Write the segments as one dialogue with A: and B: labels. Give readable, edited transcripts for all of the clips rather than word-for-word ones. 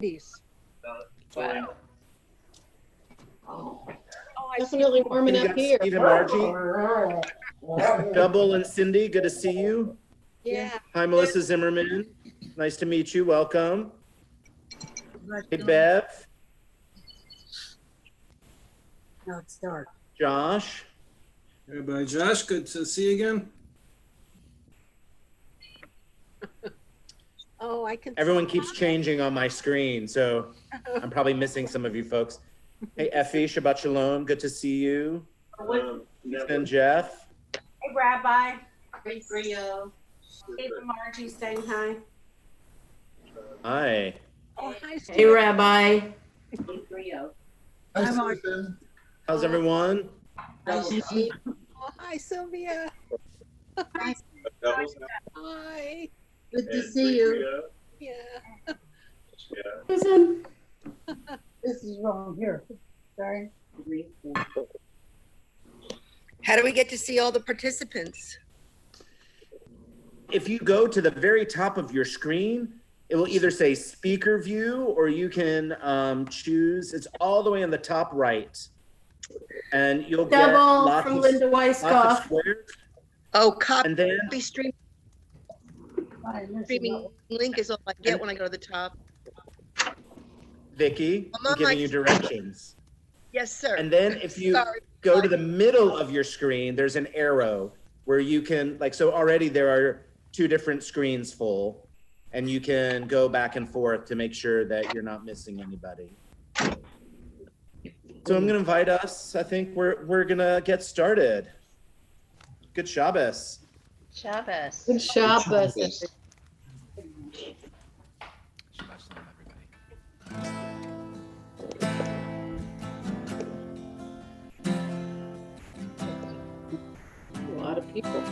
A: These.
B: Wow.
A: Oh,
C: Definitely warming
D: You
C: up
D: got
C: here.
D: Steve and Margie. Double and Cindy, good to see you.
A: yeah.
D: Hi, Melissa Zimmerman. Nice to meet you. Welcome. Hey, Bev.
A: Now it's dark.
D: Josh.
B: Everybody, Josh, good to see you again.
A: Oh, I can.
D: Everyone keeps changing on my screen, so I'm probably missing some of you folks. Hey, Effie, Shabbat Shalom. Good to see you. And Jeff.
E: Hey, Rabbi. Hey, Rio. Hey, Margie saying hi.
D: Hi.
A: Oh, hi,
C: Hey,
A: Steve.
C: Rabbi.
E: Hey, Rio.
F: Hi, Susan.
D: How's everyone?
A: Oh, hi, Sylvia.
E: Hi.
A: Hi.
F: Good to see you.
A: Yeah.
C: Susan.
F: This is wrong here. Sorry.
G: How do we get to see all the participants?
D: If you go to the very top of your screen, it will either say speaker view or you can choose. It's all the way on the top right. And you'll get
C: Double
D: lots
C: from
D: of,
C: Linda
D: lots of
C: Weisskopf.
D: squares.
G: Oh, copy
D: And then
G: stream,
F: Hi, this is
G: streaming link is all I get when I go to the top.
D: Vicky,
G: I'm
D: I'm
G: on my-
D: giving you directions.
G: Yes, sir.
D: And then if you
G: Sorry.
D: go to the middle of your screen, there's an arrow where you can, like, so already there are two different screens full, and you can go back and forth to make sure that you're not missing anybody. So I'm gonna invite us. I think we're gonna get started. Good Shabbos.
H: Shabbos.
C: Good Shabbos. A lot of people.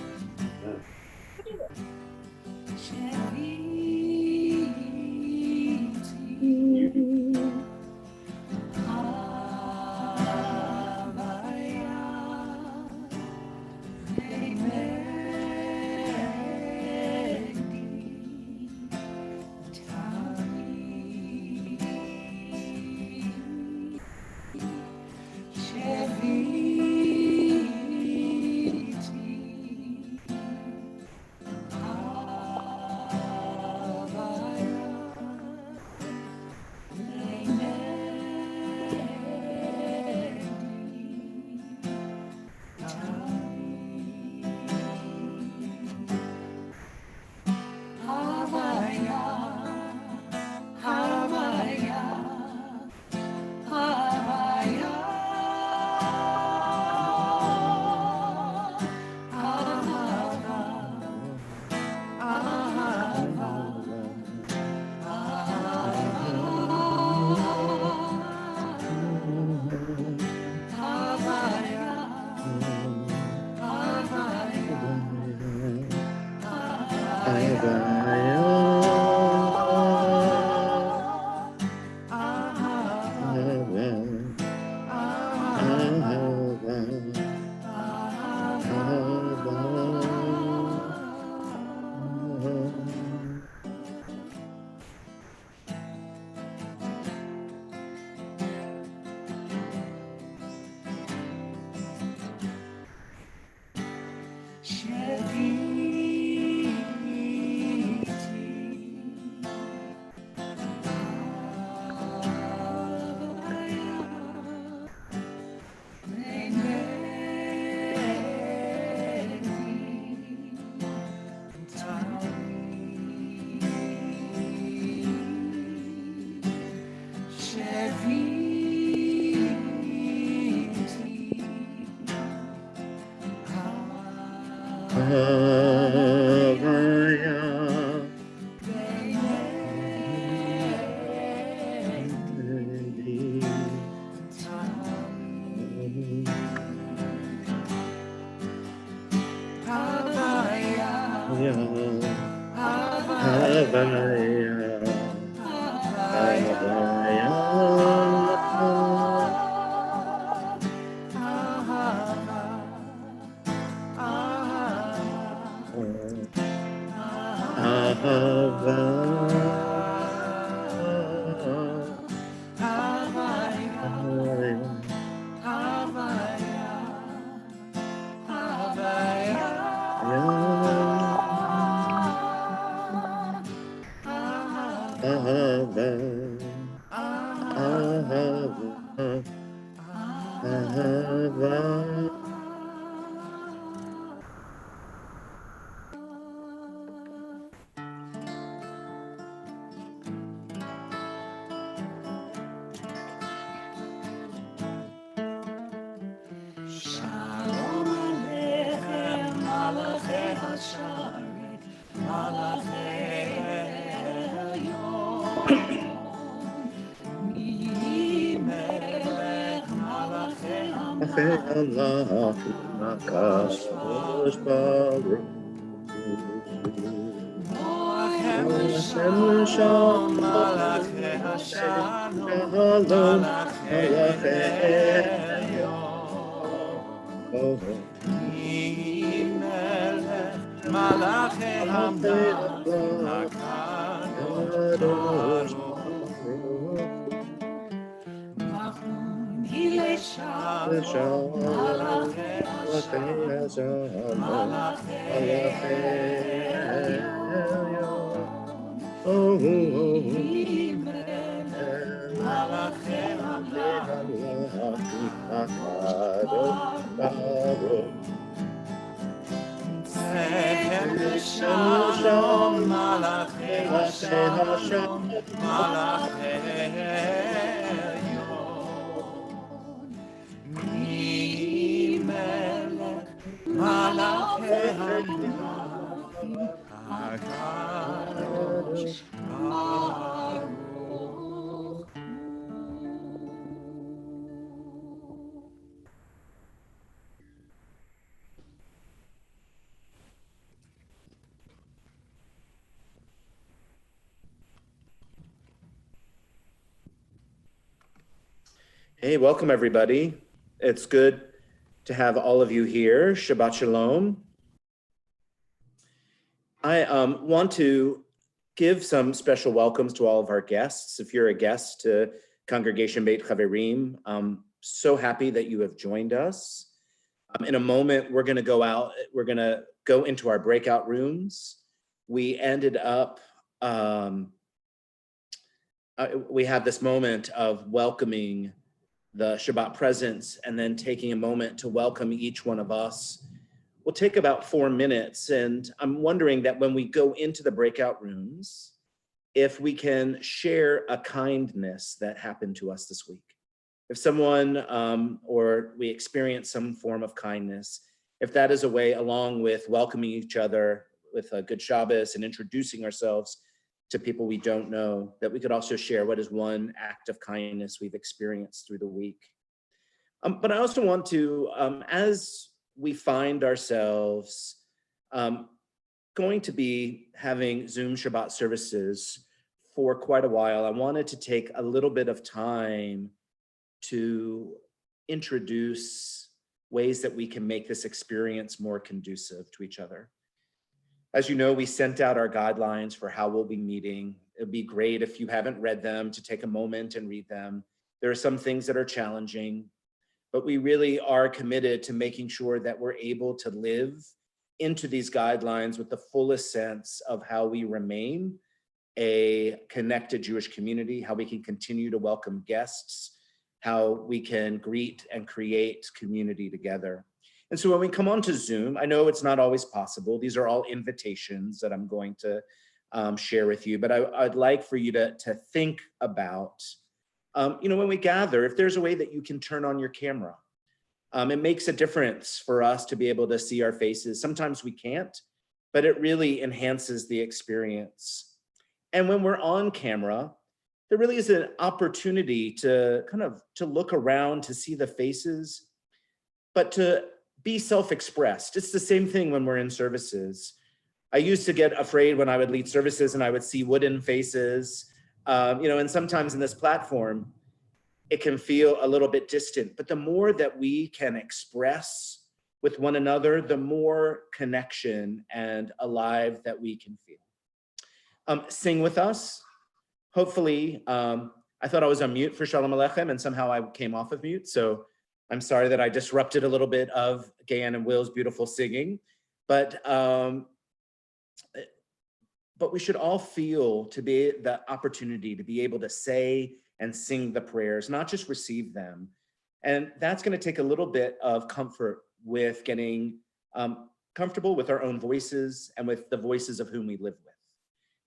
H: Shalom Aleichem, Malachei Hasharet, Malachei Elyon, Melech Malachei Noachem Shalom, Malachei Hashalom, Malachei Elyon. Melech Malachei Hamdan, HaKadosh Baruch Machon Shalom, Malachei Hashalom, Malachei Elyon. Malachei Hamdan, Sechem Shalom, Malachei Hashalom, Malachei Elyon. Melech Malachei Hamdan, HaKadosh Baruch.
D: Hey, welcome everybody. It's good to have all of you here. Shabbat Shalom. I want to give some special welcomes to all of our guests. If you're a guest to Congregation Beit Chaverim, I'm so happy that you have joined us. In a moment, we're going to go out. We're going to go into our breakout rooms. We ended up, we had this moment of welcoming the Shabbat presence and then taking a moment to welcome each one of us. We'll take about 4 minutes, and I'm wondering that when we go into the breakout rooms, if we can share a kindness that happened to us this week. If someone or we experience some form of kindness, if that is a way, along with welcoming each other with a good Shabbos and introducing ourselves to people we don't know, that we could also share what is one act of kindness we've experienced through the week. But I also want to, as we find ourselves going to be having Zoom Shabbat services for quite a while, I wanted to take a little bit of time to introduce ways that we can make this experience more conducive to each other. As you know, we sent out our guidelines for how we'll be meeting. It'd be great if you haven't read them to take a moment and read them. There are some things that are challenging, but we really are committed to making sure that we're able to live into these guidelines with the fullest sense of how we remain a connected Jewish community, how we can continue to welcome guests, how we can greet and create community together. And so when we come onto Zoom, I know it's not always possible. These are all invitations that I'm going to share with you, but I'd like for you to think about, when we gather, if there's a way that you can turn on your camera. It makes a difference for us to be able to see our faces. Sometimes we can't, but it really enhances the experience. And when we're on camera, there really is an opportunity to to look around, to see the faces, but to be self-expressed. It's the same thing when we're in services. I used to get afraid when I would lead services and I would see wooden faces, and sometimes in this platform, it can feel a little bit distant, but the more that we can express with one another, the more connection and alive that we can feel. Sing with us. Hopefully, I thought I was on mute for Shalom Aleichem and somehow I came off of mute. So I'm sorry that I disrupted a little bit of Gayan and Will's beautiful singing, but but we should all feel to be the opportunity to be able to say and sing the prayers, not just receive them. And that's going to take a little bit of comfort with getting comfortable with our own voices and with the voices of whom we live with.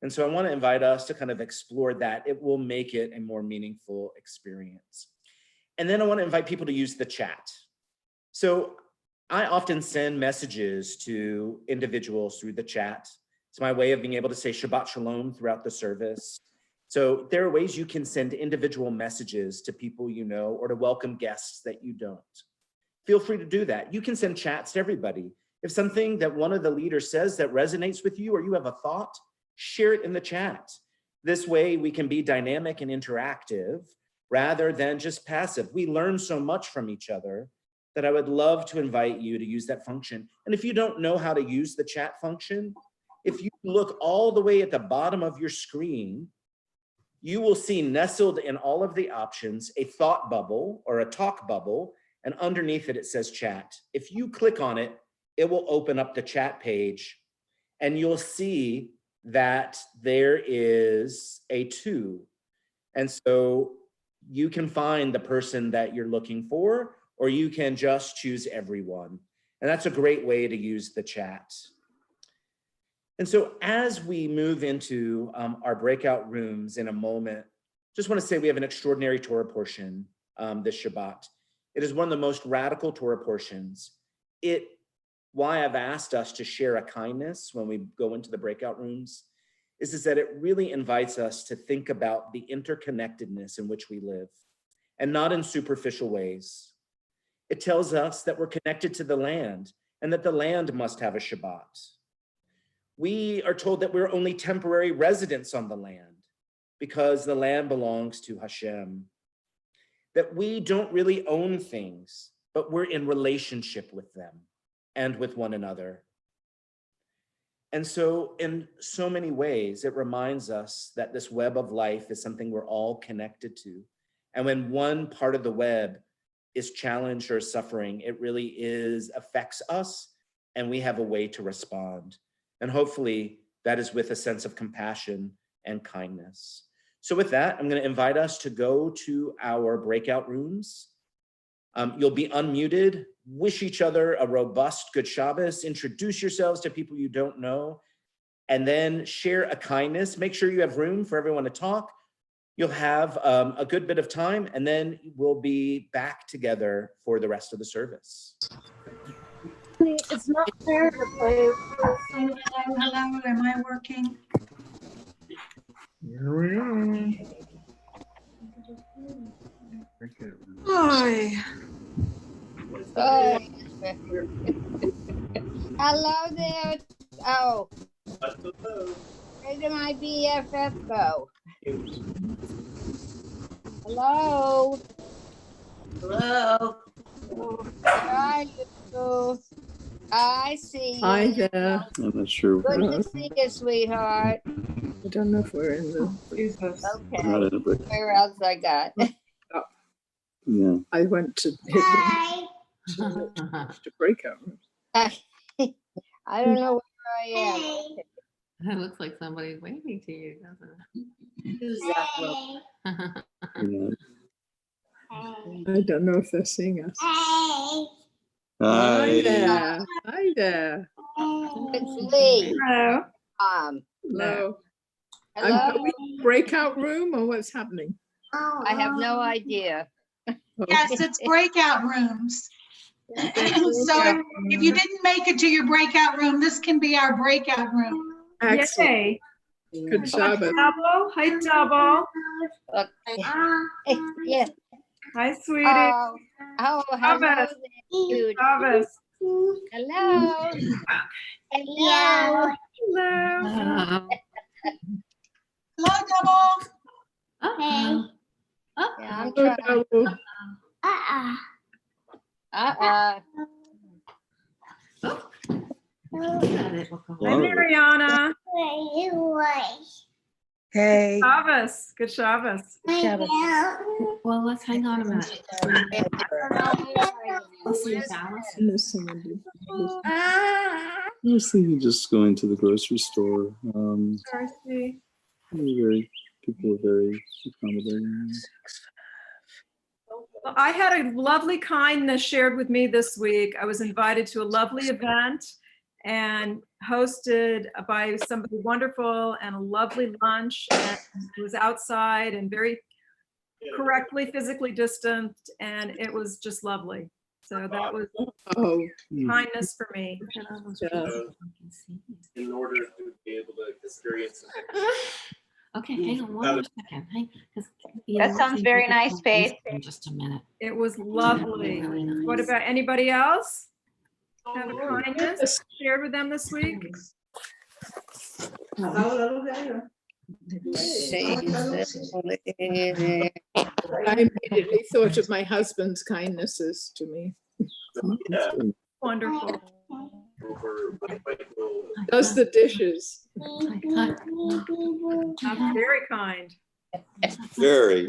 D: And so I want to invite us to kind of explore that. It will make it a more meaningful experience. And then I want to invite people to use the chat. So I often send messages to individuals through the chat. It's my way of being able to say Shabbat Shalom throughout the service. So there are ways you can send individual messages to people you know or to welcome guests that you don't. Feel free to do that. You can send chats to everybody. If something that one of the leaders says that resonates with you or you have a thought, share it in the chat. This way we can be dynamic and interactive rather than just passive. We learn so much from each other that I would love to invite you to use that function. And if you don't know how to use the chat function, if you look all the way at the bottom of your screen, you will see nestled in all of the options a thought bubble or a talk bubble, and underneath it, it says chat. If you click on it, it will open up the chat page, and you'll see that there is a to. And so you can find the person that you're looking for, or you can just choose everyone. And that's a great way to use the chat. And so as we move into our breakout rooms in a moment, just want to say we have an extraordinary Torah portion this Shabbat. It is one of the most radical Torah portions. Why I've asked us to share a kindness when we go into the breakout rooms is that it really invites us to think about the interconnectedness in which we live, and not in superficial ways. It tells us that we're connected to the land and that the land must have a Shabbat. We are told that we're only temporary residents on the land because the land belongs to Hashem. That we don't really own things, but we're in relationship with them and with one another. And so in so many ways, it reminds us that this web of life is something we're all connected to. And when one part of the web is challenged or suffering, it really affects us, and we have a way to respond. And hopefully that is with a sense of compassion and kindness. So with that, I'm going to invite us to go to our breakout rooms. You'll be unmuted, wish each other a robust good Shabbos, introduce yourselves to people you don't know, and then share a kindness. Make sure you have room for everyone to talk. You'll have a good bit of time, and then we'll be back together for the rest of the service.
F: It's not fair to play.
E: Hello, am I working?
B: Here we are.
E: Hi.
I: Oh. Hello there. Oh, where did my BFF go? Hello.
E: Hello.
I: Where are you? I see you.
J: Hi there.
K: I'm not sure.
I: Good to see you, sweetheart.
J: I don't know if we're in the.
I: Okay.
K: Not in a break.
I: Where else I got?
K: Yeah.
J: I went to hit them to breakout rooms.
I: I don't know where I am.
L: It looks like somebody's waving to you, doesn't it?
I: Who's that little-
K: Yeah.
J: I don't know if they're seeing us.
K: Hi.
J: Hi there. Hi there.
I: It's Lee.
J: Hello.
I: Hello.
J: Are
I: Hello.
J: we in a breakout room or what's happening?
I: I have no idea.
E: Yes, it's breakout rooms. So if you didn't make it to your breakout room, this can be our breakout room.
J: Excellent.
L: Yay.
J: Good Shabbat.
L: Double. Hi, Double.
I: Yeah.
L: Hi, sweetie.
I: Oh, hello there, dude.
L: Travis.
I: Hello. Hello.
L: Hello.
E: Hello, Double.
L: Uh-oh.
I: Yeah, I'm
J: Hello,
I: trying.
J: Double.
L: Look at it.
K: Hi,
L: Mariana.
G: Hey.
M: Shabbos. Good Shabbos.
L: Well, let's hang on a minute. Let's see if Alice.
K: There's someone do. I was thinking just going to the grocery store.
M: Darcy.
K: People are very accommodating.
M: Well, I had a lovely kindness shared with me this week. I was invited to a lovely event and hosted by somebody wonderful and a lovely lunch. And it was outside and very correctly physically distant, and it was just lovely. So that was kindness for me.
D: In order to be able to experience it.
L: Okay, hang on one more second.
I: That sounds very nice, Faith.
L: In just a minute.
M: It was lovely.
L: Really nice.
M: What about anybody else? Have a kindness shared with them this week?
N: I immediately thought of my husband's kindnesses to me.
D: Yeah.
M: Wonderful.
N: Does the dishes.
M: That's very kind.
K: Very.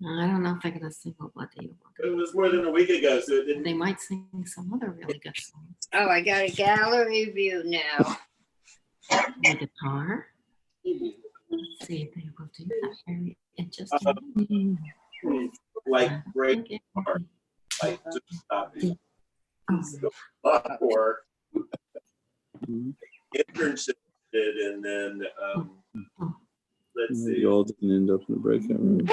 L: I don't know if they're gonna sing what they want.
D: It was more than a week ago, so it didn't.
L: They might sing some other really good songs.
J: Oh, I got a gallery view now.
L: The guitar. Let's see if they will do that. Very interesting.
D: Like great art, like just stopping. Or internship did, and then let's see.
K: You all didn't end up in the breakout room.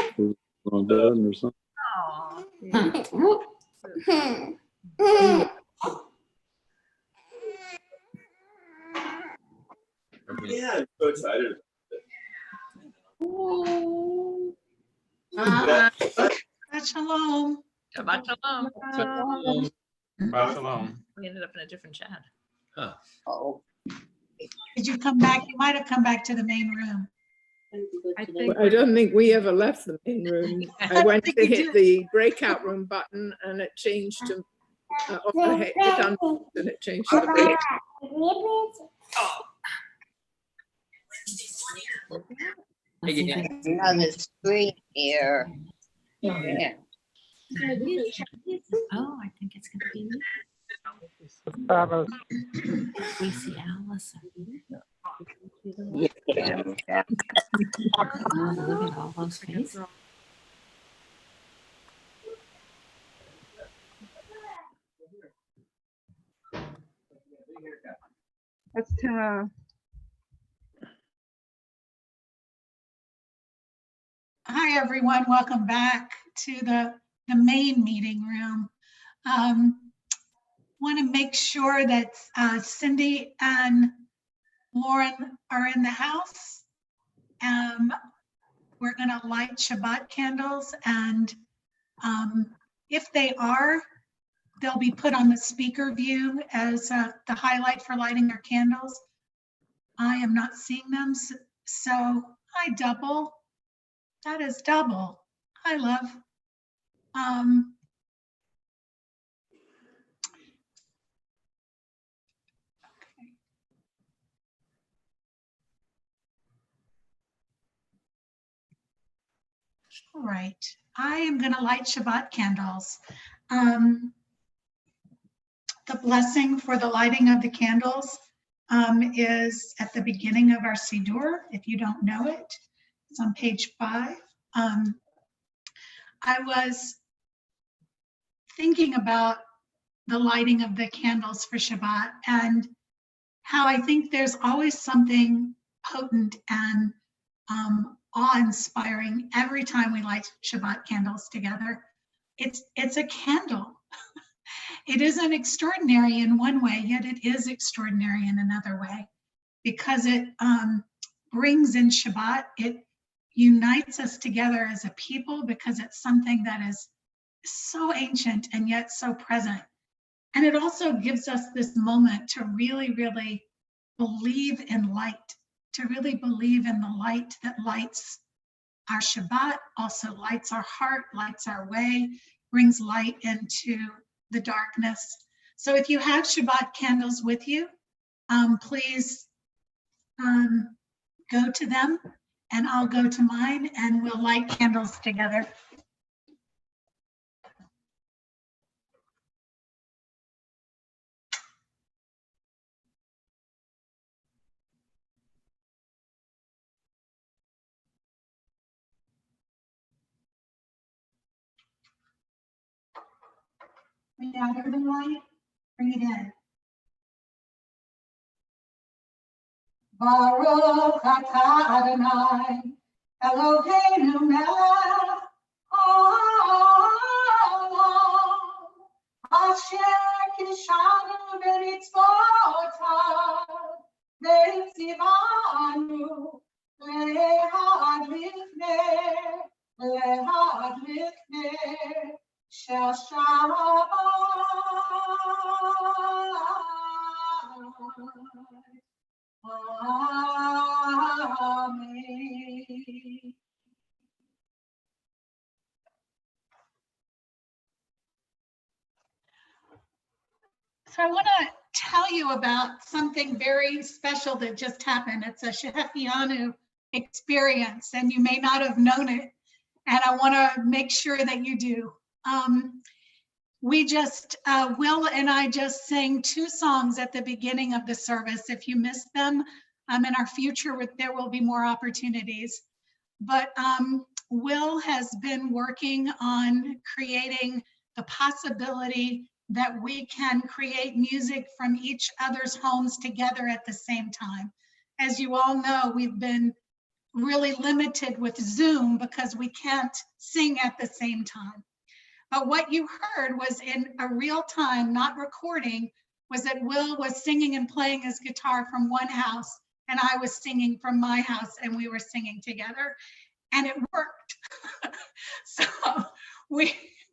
K: Wrong button or something.
D: Yeah, I'm so excited.
E: Shabbat shalom.
L: Shabbat shalom.
H: Shabbat shalom.
L: We ended up in a different chat.
J: Oh.
E: Did you come back? You might have come back to the main room.
N: I don't think we ever left the main room. I went to hit the breakout room button and it changed to, and it changed to the breakout.
J: Another screen here. Yeah.
L: Oh, I think it's gonna be me. We see Alice.
J: Yeah.
L: Oh, look at all those faces.
M: That's
E: Hi, everyone. Welcome back to the main meeting room. Want to make sure that Cindy and Lauren are in the house. We're going to light Shabbat candles, and if they are, they'll be put on the speaker view as the highlight for lighting their candles. I am not seeing them, so I double. That is double. Hi, love. Okay. All right. I am going to light Shabbat candles. The blessing for the lighting of the candles is at the beginning of our Siddur. If you don't know it, it's on page 5. I was thinking about the lighting of the candles for Shabbat and how I think there's always something potent and awe-inspiring every time we light Shabbat candles together. It's a candle. It isn't extraordinary in one way, yet it is extraordinary in another way, because it brings in Shabbat. It unites us together as a people because it's something that is so ancient and yet so present. And it also gives us this moment to really, really believe in light, to really believe in the light that lights our Shabbat, also lights our heart, lights our way, brings light into the darkness. So if you have Shabbat candles with you, please go to them and I'll go to mine and we'll light candles together. We gather the light, bring it in. Baruch atah Adonai, Eloheinu melech haolam, asher kishanu b'mitzvotav, v'tzivanu lehadlikneh shel Shabbat. Amen. So I want to tell you about something very special that just happened. It's a Shehechianu experience, and you may not have known it. And I want to make sure that you do. We just, Will and I just sang 2 songs at the beginning of the service. If you missed them, in our future, there will be more opportunities. But Will has been working on creating the possibility that we can create music from each other's homes together at the same time. As you all know, we've been really limited with Zoom because we can't sing at the same time. But what you heard was in a real time, not recording, was that Will was singing and playing his guitar from one house and I was singing from my house and we were singing together and it worked. So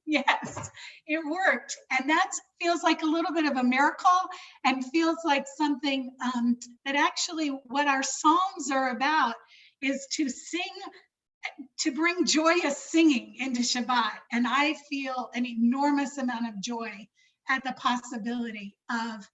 E: yes, it worked. And that feels like a little bit of a miracle and feels like something that actually what our songs are about is to sing, to bring joyous singing into Shabbat. And I feel an enormous amount of joy at the possibility of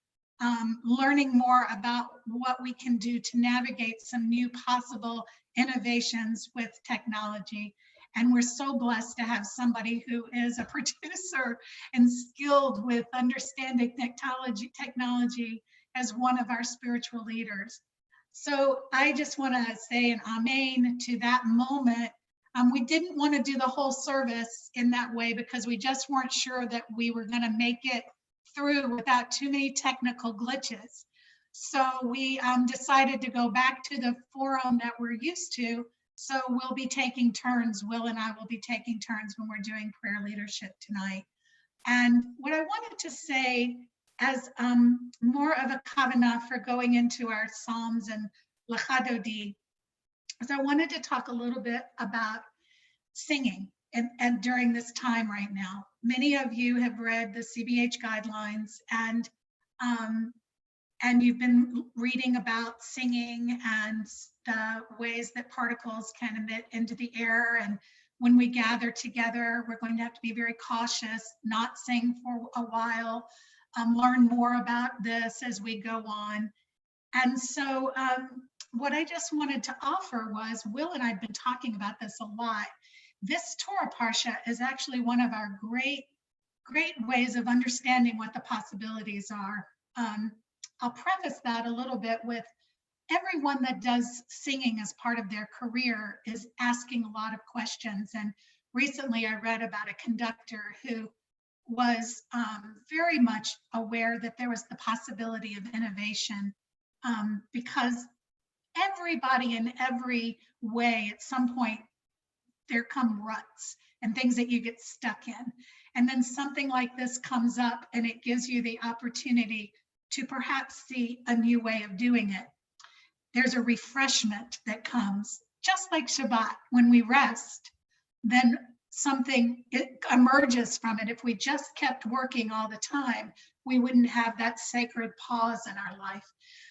E: learning more about what we can do to navigate some new possible innovations with technology. And we're so blessed to have somebody who is a producer and skilled with understanding technology as one of our spiritual leaders. So I just want to say an amen to that moment. We didn't want to do the whole service in that way because we just weren't sure that we were going to make it through without too many technical glitches. So we decided to go back to the forum that we're used to. So we'll be taking turns. Will and I will be taking turns when we're doing prayer leadership tonight. And what I wanted to say as more of a kavanah for going into our Psalms and Lachadodi, is I wanted to talk a little bit about singing and during this time right now. Many of you have read the CBH guidelines and you've been reading about singing and the ways that particles can emit into the air. And when we gather together, we're going to have to be very cautious, not sing for a while, learn more about this as we go on. And so what I just wanted to offer was, Will and I have been talking about this a lot. This Torah Parsha is actually one of our great ways of understanding what the possibilities are. I'll preface that a little bit with everyone that does singing as part of their career is asking a lot of questions. And recently I read about a conductor who was very much aware that there was the possibility of innovation because everybody in every way at some point there come ruts and things that you get stuck in. And then something like this comes up and it gives you the opportunity to perhaps see a new way of doing it. There's a refreshment that comes, just like Shabbat. When we rest, then something emerges from it. If we just kept working all the time, we wouldn't have that sacred pause in our life.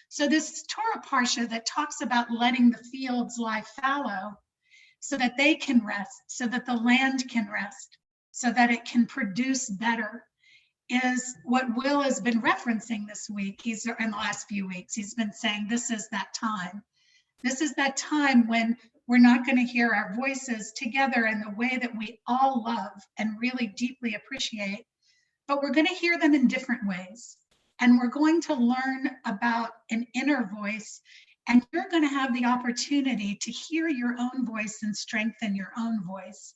E: So this Torah Parsha that talks about letting the fields lie fallow so that they can rest, so that the land can rest, so that it can produce better, is what Will has been referencing this week. In the last few weeks, he's been saying this is that time. This is that time when we're not going to hear our voices together in the way that we all love and really deeply appreciate, but we're going to hear them in different ways. And we're going to learn about an inner voice, and you're going to have the opportunity to hear your own voice and strengthen your own voice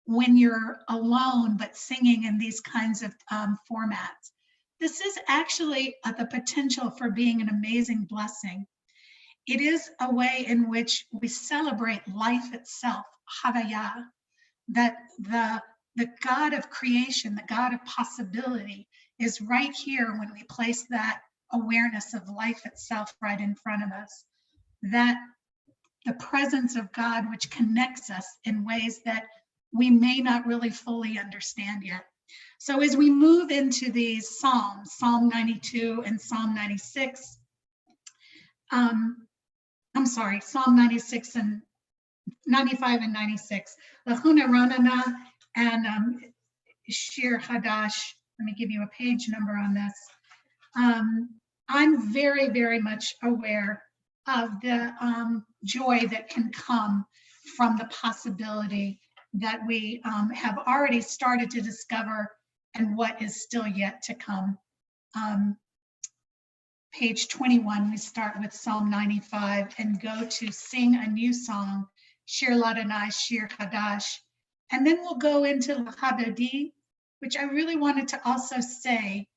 E: when you're alone, but singing in these kinds of formats. This is actually the potential for being an amazing blessing. It is a way in which we celebrate life itself, Havaya, that the God of creation, the God of possibility is right here when we place that awareness of life itself right in front of us. That the presence of God, which connects us in ways that we may not really fully understand yet. So as we move into these Psalms, Psalm 92 and Psalm 96, Psalm 96 and 95 and 96, Lachuna Ranana and Shir Hadash. Let me give you a page number on this. I'm very, very much aware of the joy that can come from the possibility that we have already started to discover and what is still yet to come. Page 21, we start with Psalm 95 and go to sing a new song, Shir Ladonai, Shir Hadash. And then we'll go into L'Habedi, which I really wanted to also say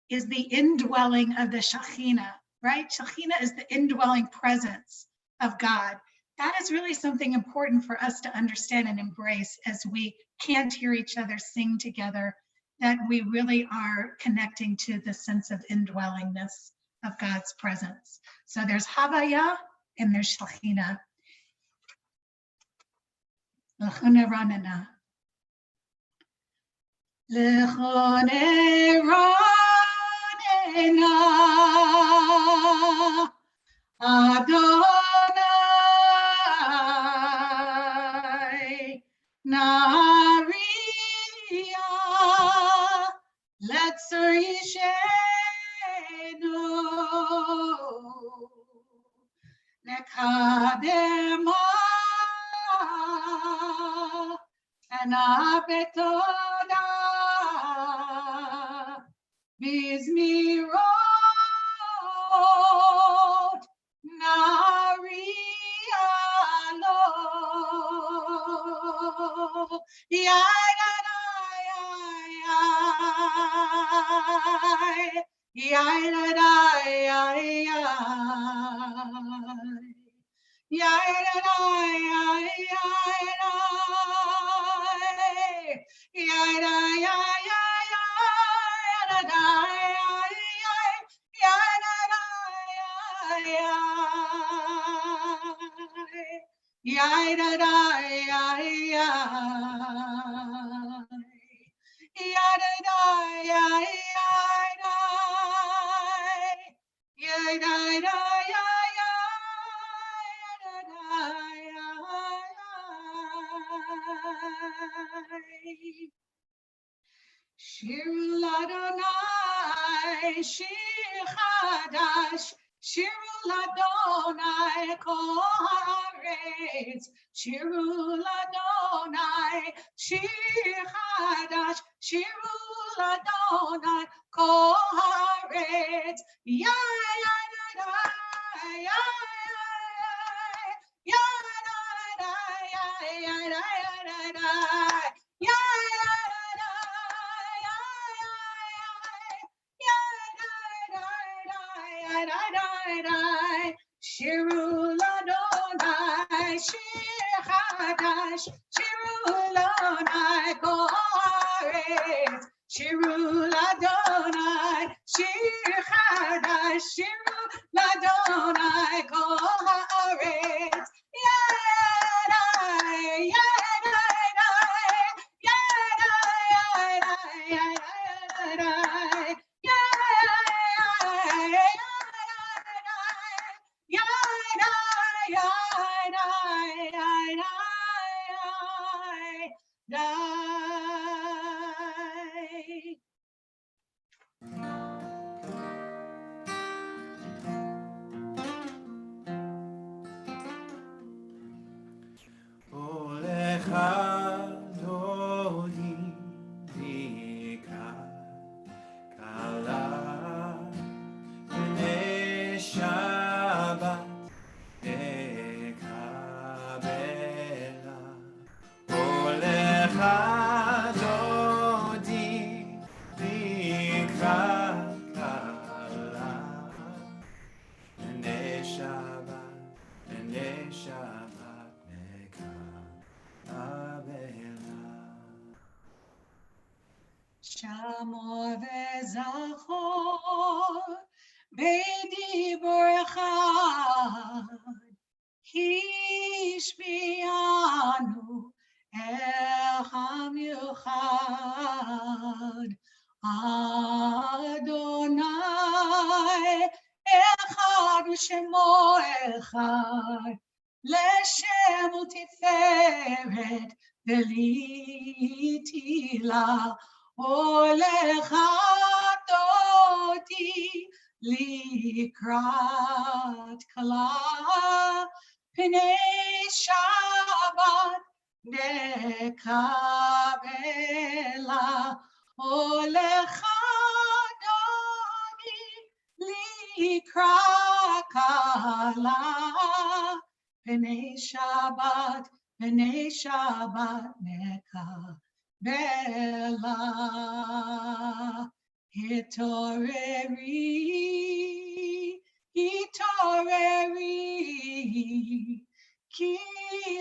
E: is the indwelling of the Shekhinah, right? Shekhinah is the indwelling presence of God. That is really something important for us to understand and embrace as we can't hear each other sing together, that we really are connecting to the sense of indwellingness of God's presence. So there's Havaya and there's Shekhinah. L'chone ranana. L'chone ranana. Adonai. Naria. Let's rishenu. Nekadema. Anabetoda Bizmirot Narialo Shir Ladonai, Shir Chadash, Shir Ladonai, Kol Haaretz, Shir Ladonai, Shir Chadash, Shir Ladonai, Kol Haaretz, Ya Ya Ya Ya Ya Ya Ya Ya Shiru Ladonai, Shir Chadash, Shiru Ladonai, Kol Haaretz, Shiru Ladonai, Shir Chadash, Shiru Ladonai, Kol Haaretz, Yadai, שמור וזכור בדיבור אחד, השביענו איך המיוחד. אדוני אחד ושמו אחד, לשם ותפארת ולתהילה. הולך דודי לקראת כלה, פני שבת נקבלה. הולך דודי לקראת כלה, פני שבת נקבלה. התעוררי, התעוררי, כי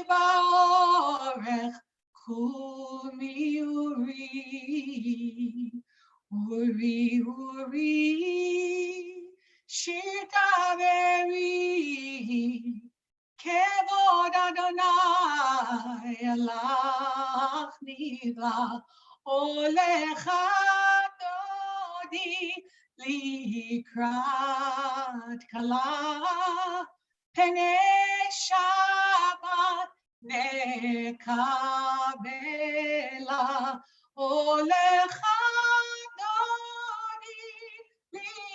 E: באורך קומי אורי. אורי, אורי, שיר דברי, כבוד אדוני לך נגלה. הולך דודי לקראת כלה, פני שבת נקבלה. הולך דודי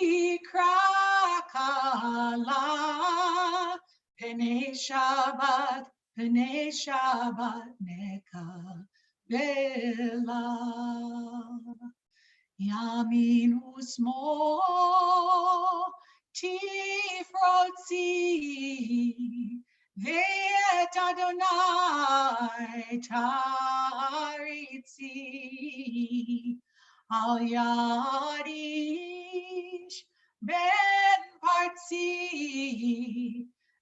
E: לקראת כלה, פני שבת נקבלה. ימין ושמאל תפרוצי, ואת אדוני תריצי. על יד איש בן פרצי,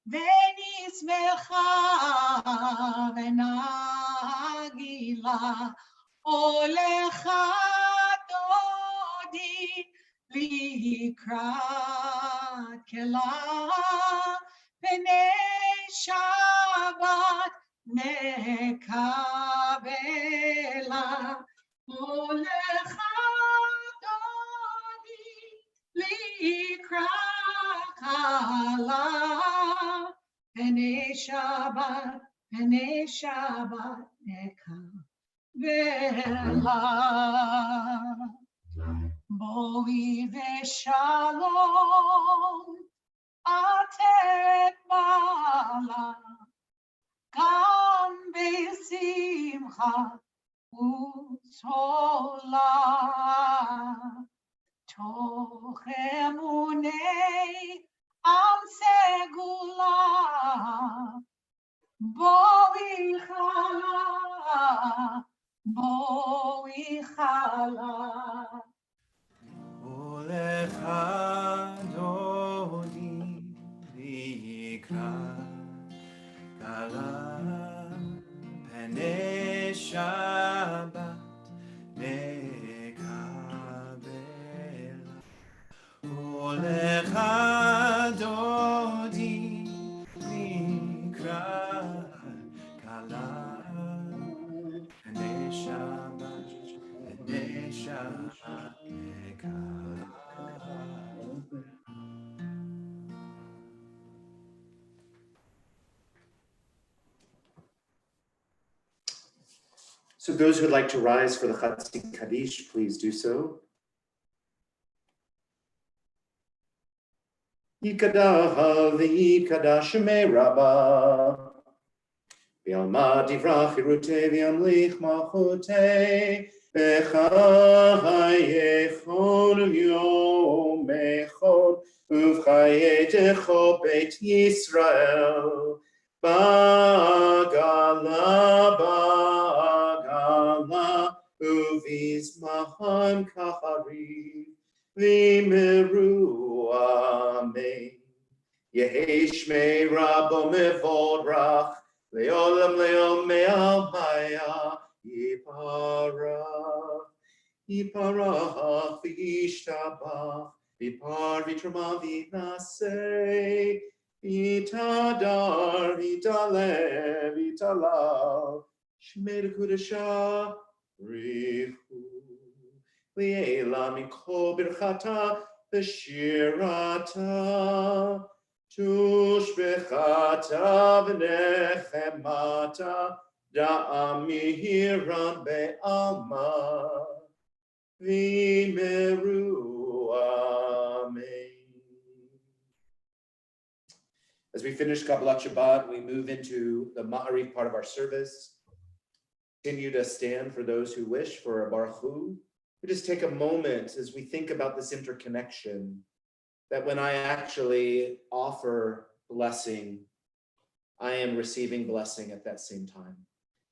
E: ונשמחה ונגילה. הולך דודי לקראת כלה, פני שבת נקבלה. הולך דודי לקראת כלה, פני שבת נקבלה. בואי ושלום עטרת בעלה, גם בשמחה וצהלה. תוך אמוני עם סגולה, בואי חלה, בואי חלה.
O: הולך דודי לקראת כלה, פני שבת נקבלה. הולך דודי לקראת כלה, פני שבת נקבלה.
D: So those who would like to rise for the Chatzi Kaddish, please do so. Yikadaha v'yikadash me rabba, v'yalma divrach irute v'yamlich malchute, v'chayechon yom echon, uvchayetecho beit Yisrael, bagala, uvis mahan kahari, v'meru amen. Yehesh me rabo mevorach, leolam leom me'almaya yiparach. Yiparach v'yishtabach, v'par v'trama v'naseh, v'tadar v'taleh v'talav, shmei l'kudashah rihu, v'yela mikol birchata v'shirata, tushbechata v'nechemata, da'amihiram be'alma, v'meru amen. As we finish Kabbalat Shabbat, we move into the Ma'ariv part of our service. Continue to stand for those who wish for a Baruch Hu. We just take a moment as we think about this interconnection, that when I actually offer blessing, I am receiving blessing at that same time.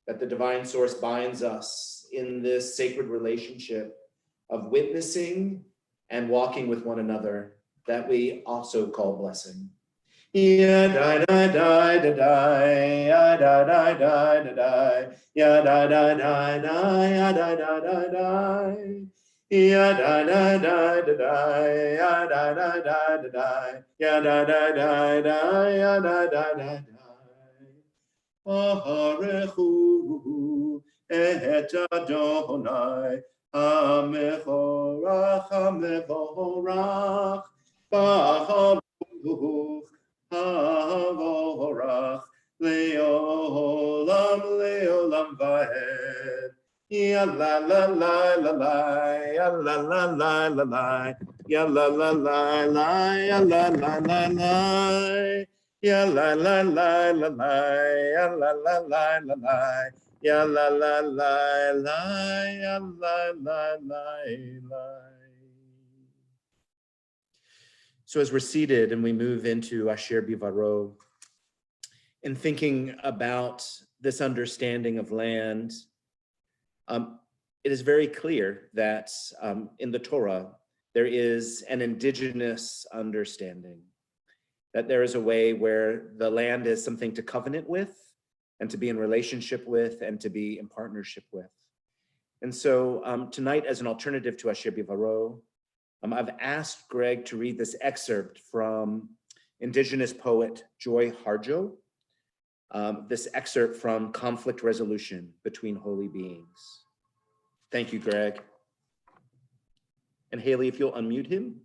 D: That the divine source binds us in this sacred relationship of witnessing and walking with one another that we also call blessing. Ya da da da da da, ya da da da da da, ya da da da da, ya da da da da, ya da da da da da, ya da da da da da, ya da da da da, ya da da da da. Aharechu et Adonai, Hamechorach, Hamevorach, Baharuch, Havorach, Leolam, Leolam Vahed. Ya la la la la la, ya la la la la la, ya la la la la, ya la la la la. Ya la la la la la, ya la la la la la, ya la la la la, ya la la la. So as we're seated and we move into Asher Bivaro, in thinking about this understanding of land, it is very clear that in the Torah, there is an indigenous understanding, that there is a way where the land is something to covenant with and to be in relationship with and to be in partnership with. And so tonight, as an alternative to Asher Bivaro, I've asked Greg to read this excerpt from indigenous poet Joy Harjo, this excerpt from Conflict Resolution Between Holy Beings. Thank you, Greg. And Haley, if you'll unmute him.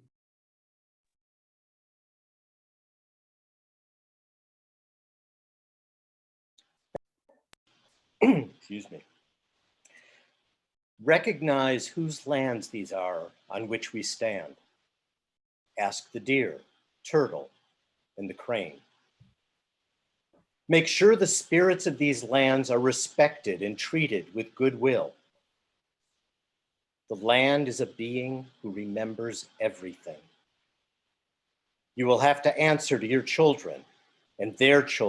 P: Excuse me. Recognize whose lands these are on which we stand. Ask the deer, turtle, and the crane. Make sure the spirits of these lands are respected and treated with goodwill. The land is a being who remembers everything. You will have to answer to your children and theirs.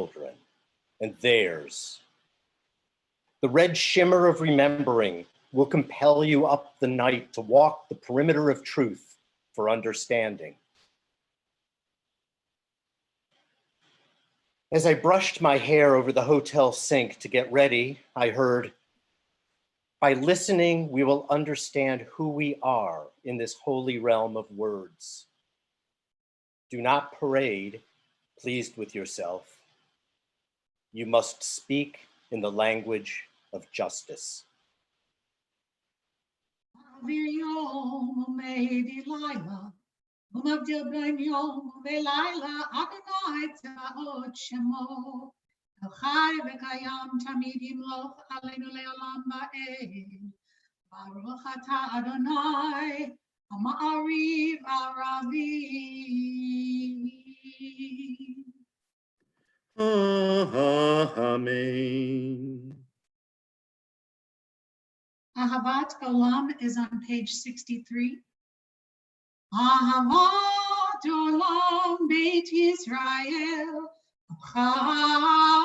P: The red shimmer of remembering will compel you up the night to walk the perimeter of truth for understanding. As I brushed my hair over the hotel sink to get ready, I heard, by listening, we will understand who we are in this holy realm of words. Do not parade, pleased with yourself. You must speak in the language of justice.
E: Baruch atah Adonai, Ha'ma'ariv Aravi.
D: Amen.
E: Ahavat Olam is on page 63. Ahavat Olam Beit Yisrael, Chata,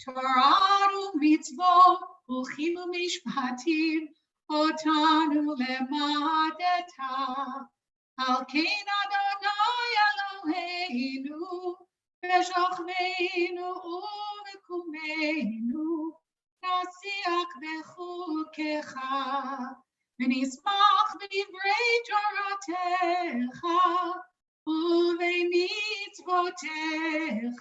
E: Torah u'mitzvot, Ulchim u'mishpatim, Otanu lemadeta, Al kein Adonai Eloheinu, B'shochmeinu u'v'kumeinu, נשיח בחוקיך, ונשמח בדברי תורתך, ובמצוותיך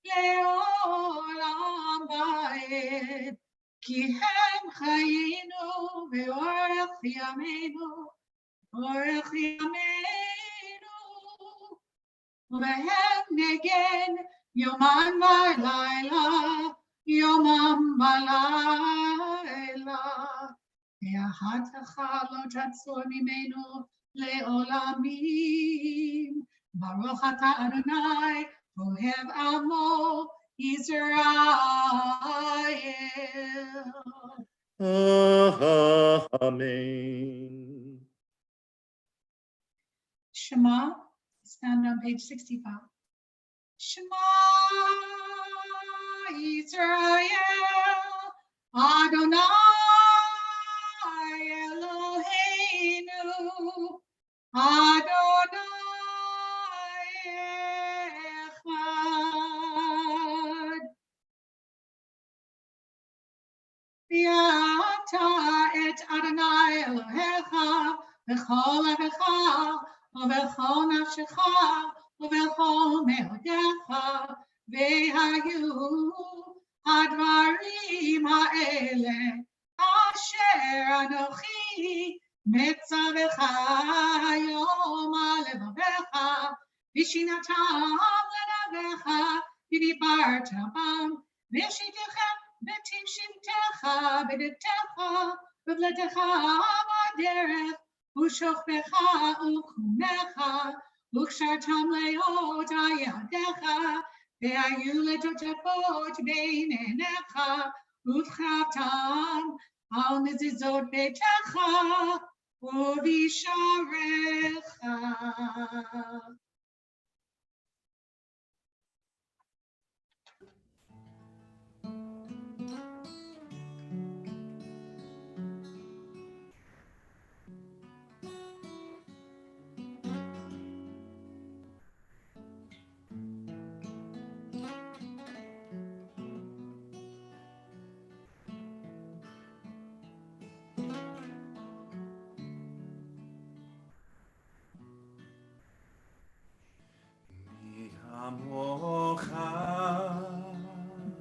E: לעולם ועד. כי הם חיינו ואורך ימינו, אורך ימינו, ובהם נגן יומם ולילה, יומם ולילה. ואהבתך לא תעצור ממנו לעולמים. ברוך אתה אדוני, אוהב עמו ישראל.
D: Amen.
E: Shema is found on page 65. Shema Israel, Adonai Eloheinu, Adonai Echad. V'ata et Adonai Elohecha v'chol levecha v'chol nafshecha v'chol meodecha v'hayu hadvarim ha'ele asher anochi metzavecha yom alevavecha v'shinatam lenavecha v'dibarta bam v'shitechem v'timshimtecha v'ditecha v'vletecha b'derech v'shofecha u'chumecha v'kshartam leot ayadecha v'ayu letotefot beinenecha v'tchatam al mezizot beitecha v'visharecha.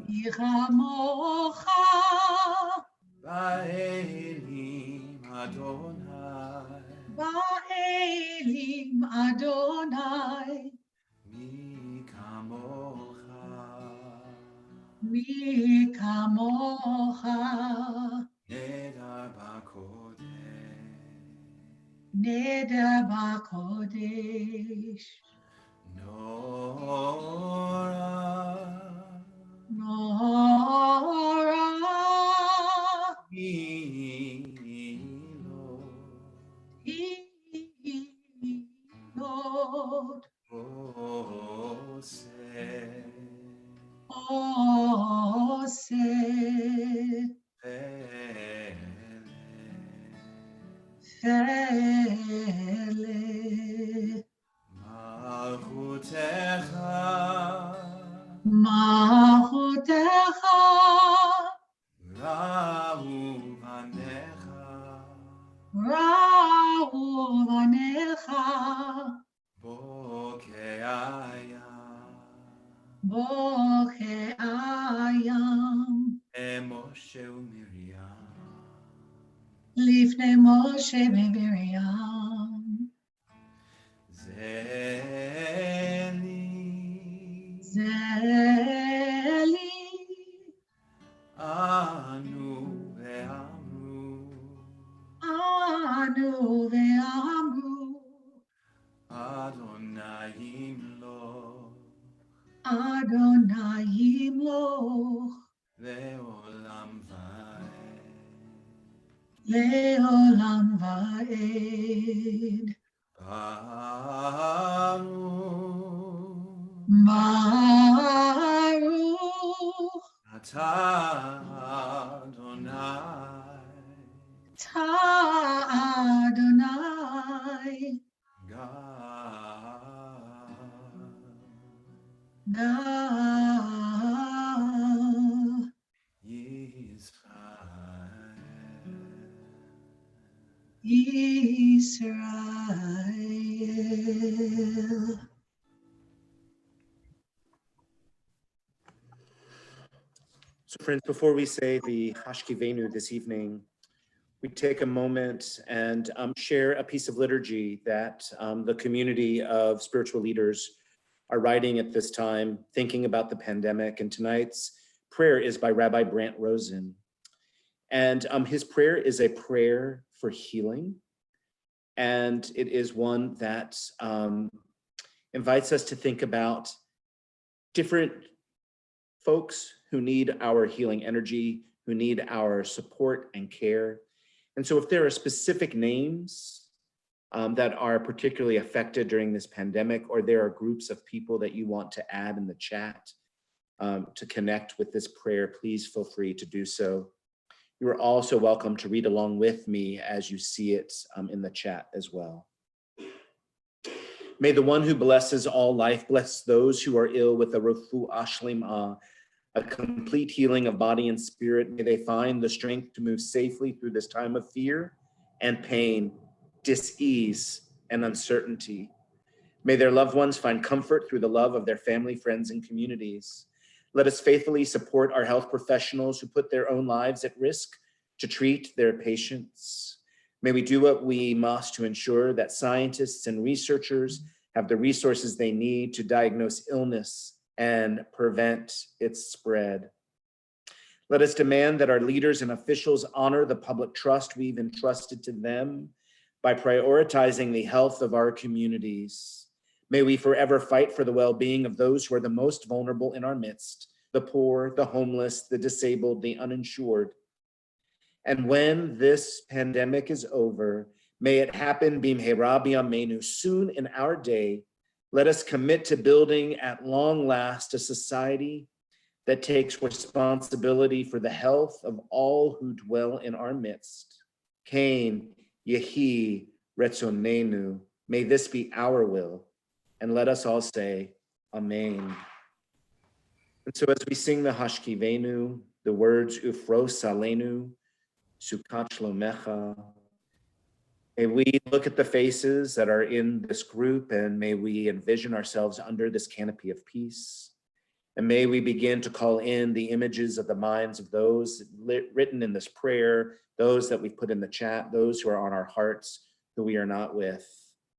E: Michamocha
O: Ba'elim Adonai,
E: Ba'elim Adonai,
O: Mi
E: Kamocha,
O: Neda Ba'kodesh,
E: Neder B'Kodesh,
O: Nora,
E: Nora, Elot, Ose, Fele, Mahutecha, Ra'uvanecha, Bocheayam, Lifnei Moshe ve'Miriam, Zeli,
O: Anu ve'amru,
E: Anu ve'amru,
O: Adonai Yimloch,
E: Adonai Yimloch,
O: Le'olam va'ed.
E: Le'olam va'ed. Baruch
O: Atah Adonai,
E: Adonai,
O: God
E: God,
O: Yisrael.
E: Israel.
D: So friends, before we say the Hashkivenu this evening, we take a moment and share a piece of liturgy that the community of spiritual leaders are writing at this time, thinking about the pandemic. And tonight's prayer is by Rabbi Brant Rosen. And his prayer is a prayer for healing. And it is one that invites us to think about different folks who need our healing energy, who need our support and care. And so if there are specific names that are particularly affected during this pandemic, or there are groups of people that you want to add in the chat to connect with this prayer, please feel free to do so. You are also welcome to read along with me as you see it in the chat as well. May the one who blesses all life bless those who are ill with a refuah shlema, a complete healing of body and spirit. May they find the strength to move safely through this time of fear and pain, dis-ease and uncertainty. May their loved ones find comfort through the love of their family, friends, and communities. Let us faithfully support our health professionals who put their own lives at risk to treat their patients. May we do what we must to ensure that scientists and researchers have the resources they need to diagnose illness and prevent its spread. Let us demand that our leaders and officials honor the public trust we've entrusted to them by prioritizing the health of our communities. May we forever fight for the well-being of those who are the most vulnerable in our midst, the poor, the homeless, the disabled, the uninsured. And when this pandemic is over, may it happen bimheira b'yameinu, soon in our day. Let us commit to building at long last a society that takes responsibility for the health of all who dwell in our midst. Kain yehi retzonenu. May this be our will. And let us all say, Amen. And so as we sing the Hashkivenu, the words Ufros Salenu, Sukat Shlomecha, may we look at the faces that are in this group, and may we envision ourselves under this canopy of peace. And may we begin to call in the images of the minds of those written in this prayer, those that we've put in the chat, those who are on our hearts, who we are not with.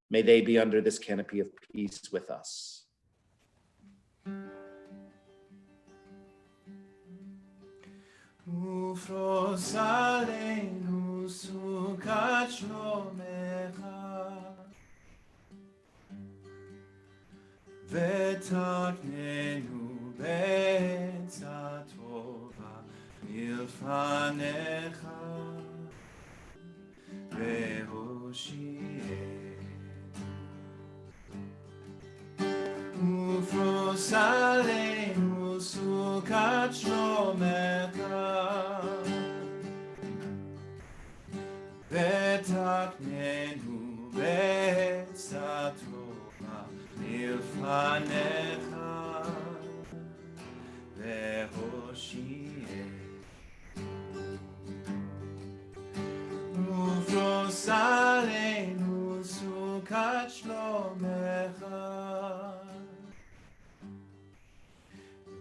D: May they be under this canopy of peace with us.
O: ופרוס עלינו סוכת שלומך ותקננו בעצה טובה מלפניך והושיענו ופרוס עלינו סוכת שלומך ותקננו בעצה טובה מלפניך והושיענו ופרוס עלינו סוכת שלומך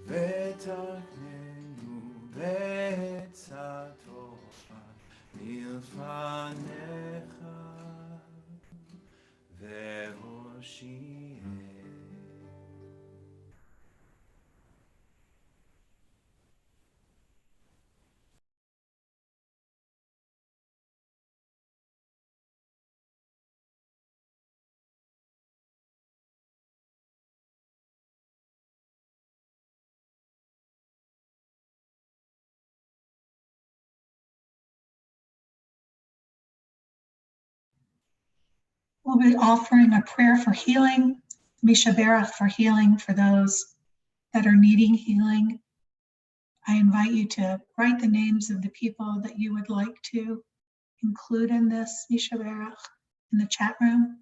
O: ותקננו בעצה טובה מלפניך והושיענו.
E: We'll be offering a prayer for healing, Mishaberach for healing for those that are needing healing. I invite you to write the names of the people that you would like to include in this Mishaberach in the chat room.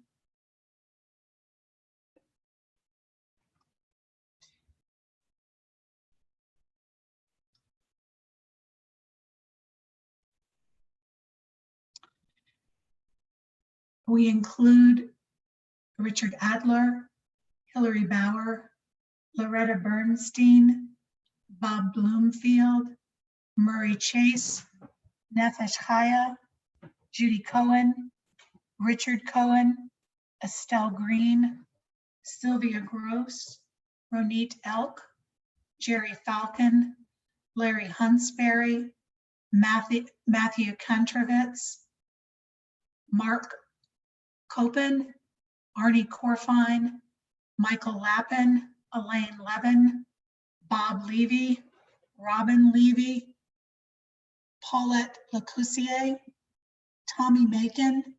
E: We include Richard Adler, Hilary Bauer, Loretta Bernstein, Bob Bloomfield, Murray Chase, Nefesh Chaya, Judy Cohen, Richard Cohen, Estelle Green, Sylvia Gross, Ronit Elk, Jerry Falcon, Larry Hunsberry, Matthew Kontrovitz, Mark Copen, Arnie Corfine, Michael Lappin, Elaine Levin, Bob Levy, Robin Levy, Paulette Lecussier, Tommy Macon,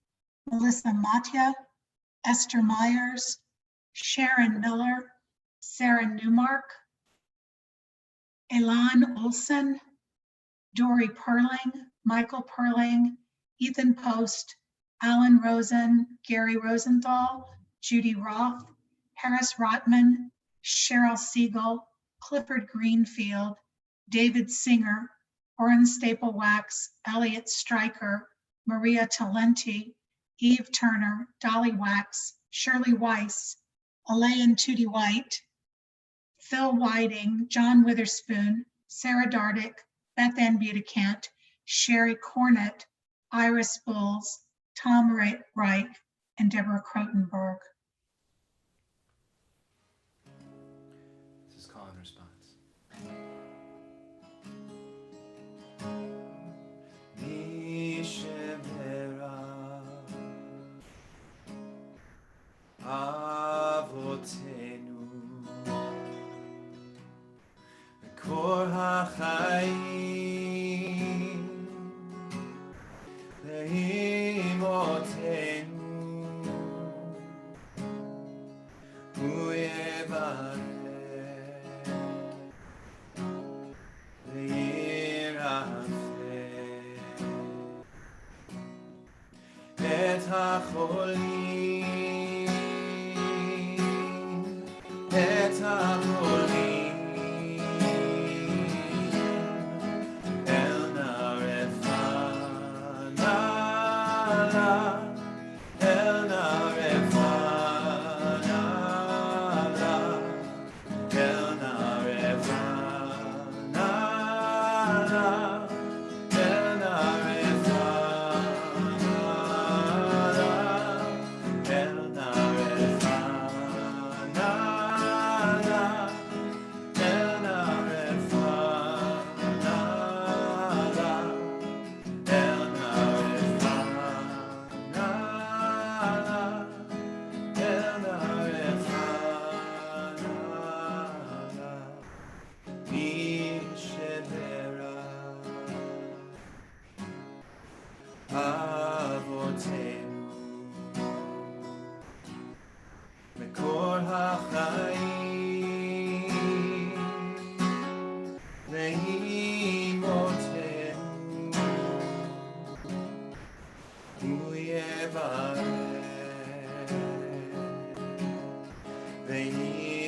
E: Melissa Matya, Esther Myers, Sharon Miller, Sarah Newmark, Elan Olson, Dory Perling, Michael Perling, Ethan Post, Alan Rosen, Gary Rosenthal, Judy Roth, Harris Rotman, Cheryl Siegel, Clifford Greenfield, David Singer, Oren Staplewax, Elliot Stryker, Maria Talenti, Eve Turner, Dolly Wax, Shirley Weiss, Elaine Tootie White, Phil Whiting, John Witherspoon, Sarah Dardick, Beth Ann Budicant, Sherry Cornett, Iris Bulls, Tom Reich, and Deborah Krotenberg.
O: This is call and response. Mishemera Avotenu Kor HaChaim Leimotenu Hu Yevarech Leirafeh Et HaCholim Et HaCholim El Narefanala El Narefanala El Narefanala El Narefanala El Narefanala El Narefanala El Narefanala El Narefanala Mishemera Avotenu Mekor HaChaim Leimotenu Hu Yevarech Ve'yirafeh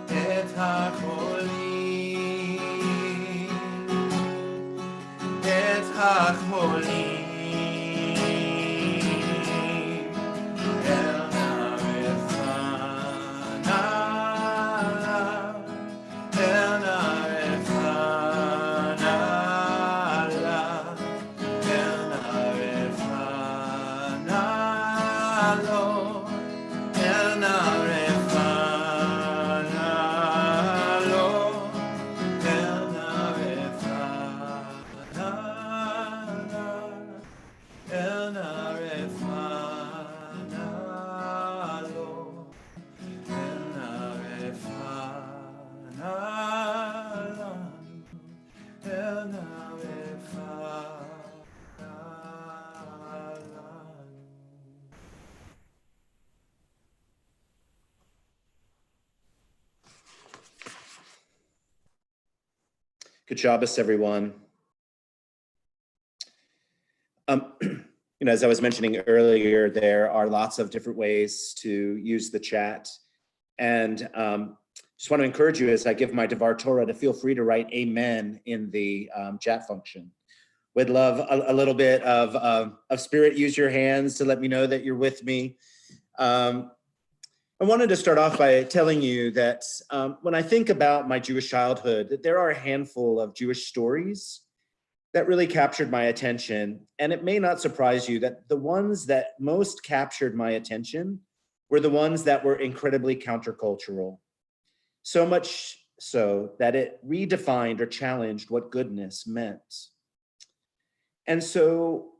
O: Et HaCholim Et HaCholim El Narefanala El Narefanala El Narefanalo El Narefanalo El Narefanala El Narefanalo El Narefanalo El Narefanalo.
D: Good Shabbos, everyone. As I was mentioning earlier, there are lots of different ways to use the chat. And just want to encourage you as I give my Devar Torah to feel free to write amen in the chat function. would love a little bit of spirit. Use your hands to let me know that you're with me. I wanted to start off by telling you that when I think about my Jewish childhood, that there are a handful of Jewish stories that really captured my attention. And it may not surprise you that the ones that most captured my attention were the ones that were incredibly countercultural. So much so that it redefined or challenged what goodness meant. And so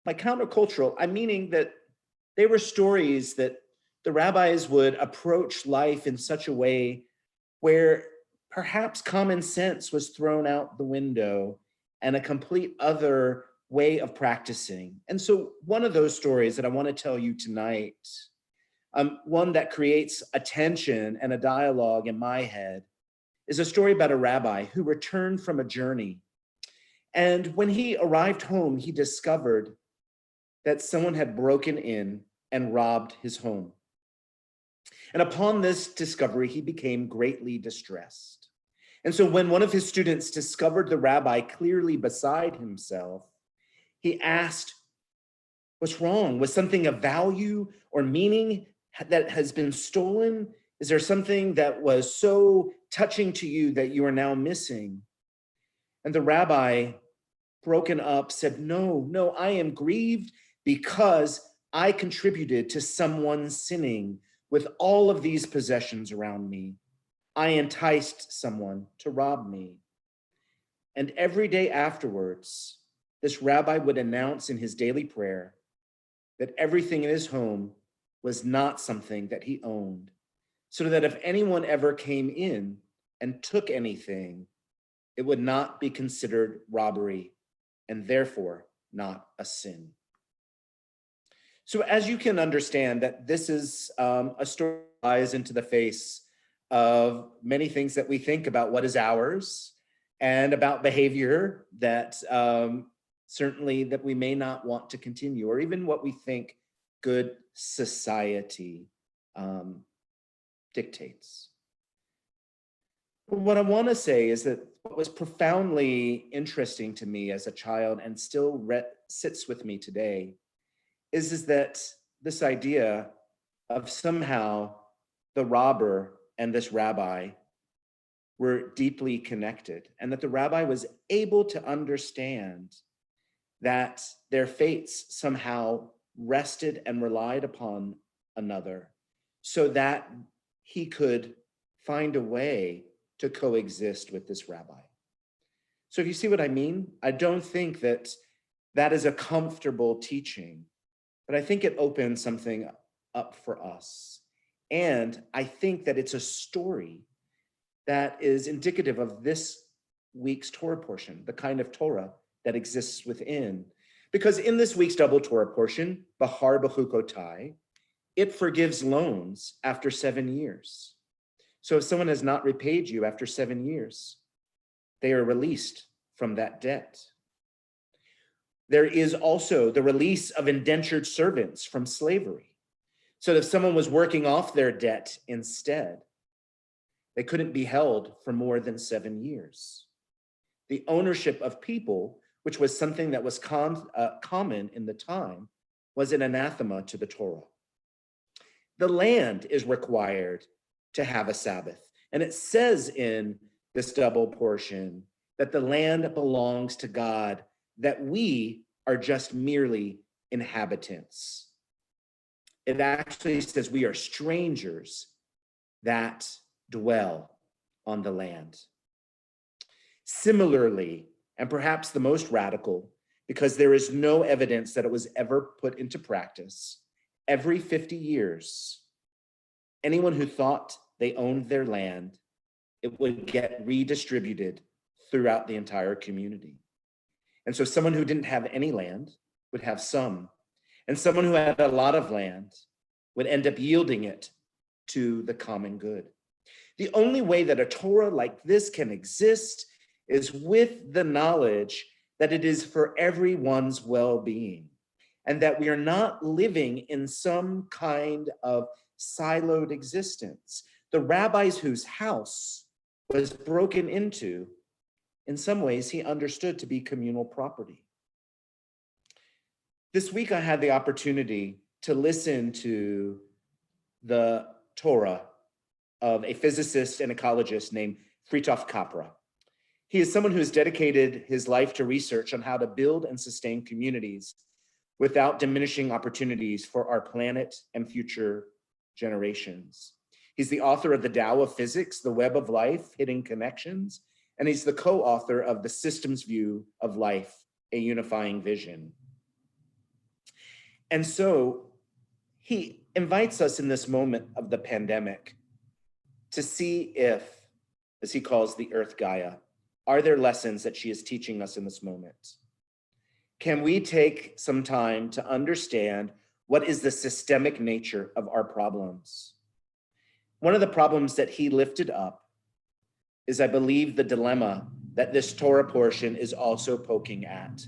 D: by countercultural, I'm meaning that they were stories that the rabbis would approach life in such a way where perhaps common sense was thrown out the window and a complete other way of practicing. And so one of those stories that I want to tell you tonight, one that creates a tension and a dialogue in my head, is a story about a rabbi who returned from a journey. And when he arrived home, he discovered that someone had broken in and robbed his home. And upon this discovery, he became greatly distressed. And so when one of his students discovered the rabbi clearly beside himself, he asked, "What's wrong? Was something of value or meaning that has been stolen? Is there something that was so touching to you that you are now missing?" And the rabbi, broken up, said, No, I am grieved because I contributed to someone sinning with all of these possessions around me. I enticed someone to rob me. And every day afterwards, this rabbi would announce in his daily prayer that everything in his home was not something that he owned, so that if anyone ever came in and took anything, it would not be considered robbery and therefore not a sin. So as you can understand that this is a story that lies into the face of many things that we think about what is ours and about behavior that certainly that we may not want to continue, or even what we think good society dictates. But what I want to say is that what was profoundly interesting to me as a child and still sits with me today is that this idea of somehow the robber and this rabbi were deeply connected, and that the rabbi was able to understand that their fates somehow rested and relied upon another so that he could find a way to coexist with this rabbi. So if you see what I mean, I don't think that that is a comfortable teaching, but I think it opens something up for us. And I think that it's a story that is indicative of this week's Torah portion, the kind of Torah that exists within. Because in this week's double Torah portion, Bahar B'chukotai, it forgives loans after 7 years. So if someone has not repaid you after 7 years, they are released from that debt. There is also the release of indentured servants from slavery. So if someone was working off their debt instead, they couldn't be held for more than 7 years. The ownership of people, which was something that was common in the time, was an anathema to the Torah. The land is required to have a Sabbath. And it says in this double portion that the land belongs to God, that we are just merely inhabitants. It actually says we are strangers that dwell on the land. Similarly, and perhaps the most radical, because there is no evidence that it was ever put into practice, every 50 years, anyone who thought they owned their land, it would get redistributed throughout the entire community. And so someone who didn't have any land would have some, and someone who had a lot of land would end up yielding it to the common good. The only way that a Torah like this can exist is with the knowledge that it is for everyone's well-being, and that we are not living in some kind of siloed existence. The rabbis whose house was broken into in some ways, he understood to be communal property. This week, I had the opportunity to listen to the Torah of a physicist and ecologist named Fritjof Capra. He is someone who has dedicated his life to research on how to build and sustain communities without diminishing opportunities for our planet and future generations. He's the author of The Tao of Physics, The Web of Life, Hidden Connections, and he's the co-author of The Systems View of Life, A Unifying Vision. And so he invites us in this moment of the pandemic to see if, as he calls the Earth Gaia, are there lessons that she is teaching us in this moment? Can we take some time to understand what is the systemic nature of our problems? One of the problems that he lifted up is, I believe, the dilemma that this Torah portion is also poking at.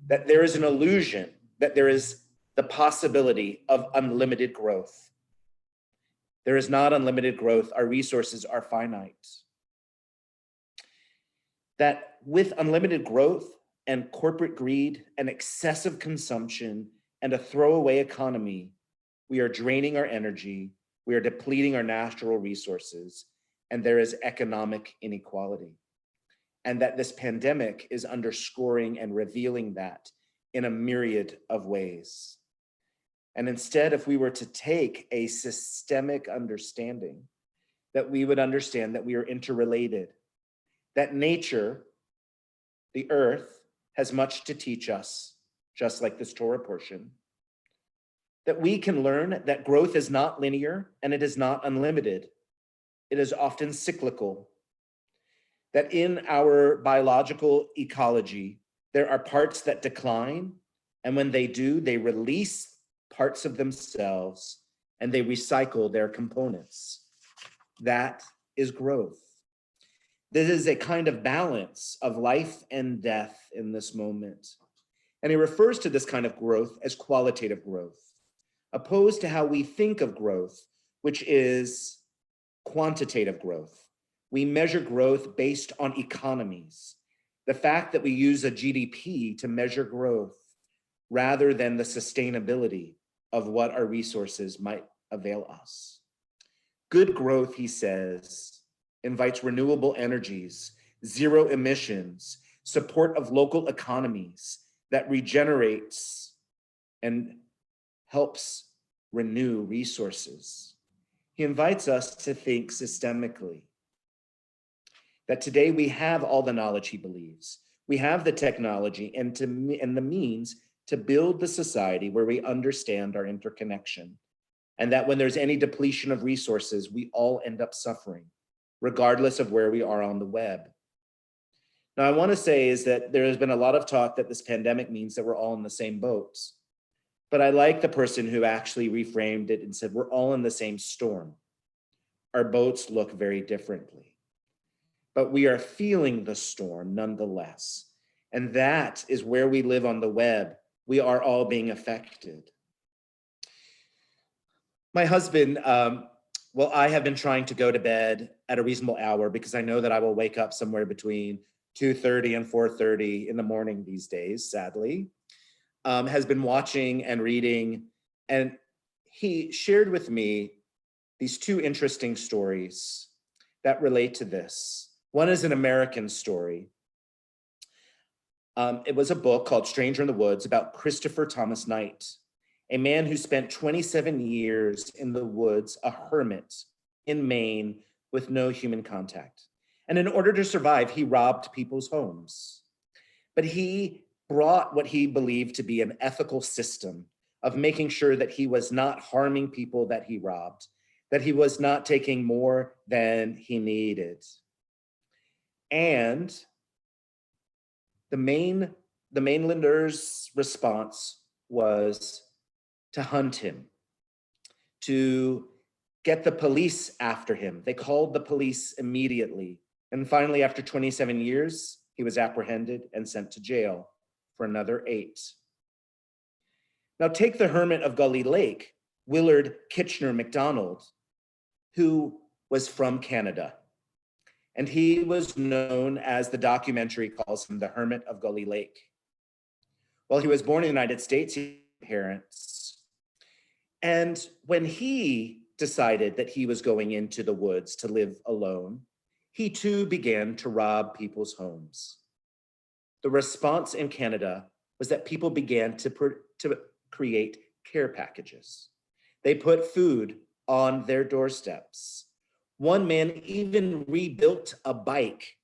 D: That there is an illusion, that there is the possibility of unlimited growth. There is not unlimited growth. Our resources are finite. That with unlimited growth and corporate greed and excessive consumption and a throwaway economy, we are draining our energy, we are depleting our natural resources, and there is economic inequality. And that this pandemic is underscoring and revealing that in a myriad of ways. And instead, if we were to take a systemic understanding, that we would understand that we are interrelated, that nature, the earth, has much to teach us, just like this Torah portion, that we can learn that growth is not linear and it is not unlimited. It is often cyclical. That in our biological ecology, there are parts that decline, and when they do, they release parts of themselves and they recycle their components. That is growth. This is a kind of balance of life and death in this moment. And he refers to this kind of growth as qualitative growth, opposed to how we think of growth, which is quantitative growth. We measure growth based on economies. The fact that we use a GDP to measure growth rather than the sustainability of what our resources might avail us. Good growth, he says, invites renewable energies, zero emissions, support of local economies that regenerates and helps renew resources. He invites us to think systemically. That today we have all the knowledge, he believes. We have the technology and the means to build the society where we understand our interconnection. And that when there's any depletion of resources, we all end up suffering, regardless of where we are on the web. Now, I want to say is that there has been a lot of talk that this pandemic means that we're all in the same boats. But I like the person who actually reframed it and said, we're all in the same storm. Our boats look very differently, but we are feeling the storm nonetheless. And that is where we live on the web. We are all being affected. My husband, I have been trying to go to bed at a reasonable hour because I know that I will wake up somewhere between 2:30 and 4:30 in the morning these days, sadly. Has been watching and reading, and he shared with me these two interesting stories that relate to this. One is an American story. It was a book called Stranger in the Woods about Christopher Thomas Knight, a man who spent 27 years in the woods, a hermit in Maine with no human contact. And in order to survive, he robbed people's homes. But he brought what he believed to be an ethical system of making sure that he was not harming people that he robbed, that he was not taking more than he needed. And the mainlanders' response was to hunt him, to get the police after him. They called the police immediately. And finally, after 27 years, he was apprehended and sent to jail for another 8. Now take the hermit of Gully Lake, Willard Kitchener MacDonald, who was from Canada. And he was known, as the documentary calls him, the Hermit of Gully Lake. Well, he was born in the United States, he had parents. And when he decided that he was going into the woods to live alone, he too began to rob people's homes. The response in Canada was that people began to create care packages. They put food on their doorsteps. One man even rebuilt a bike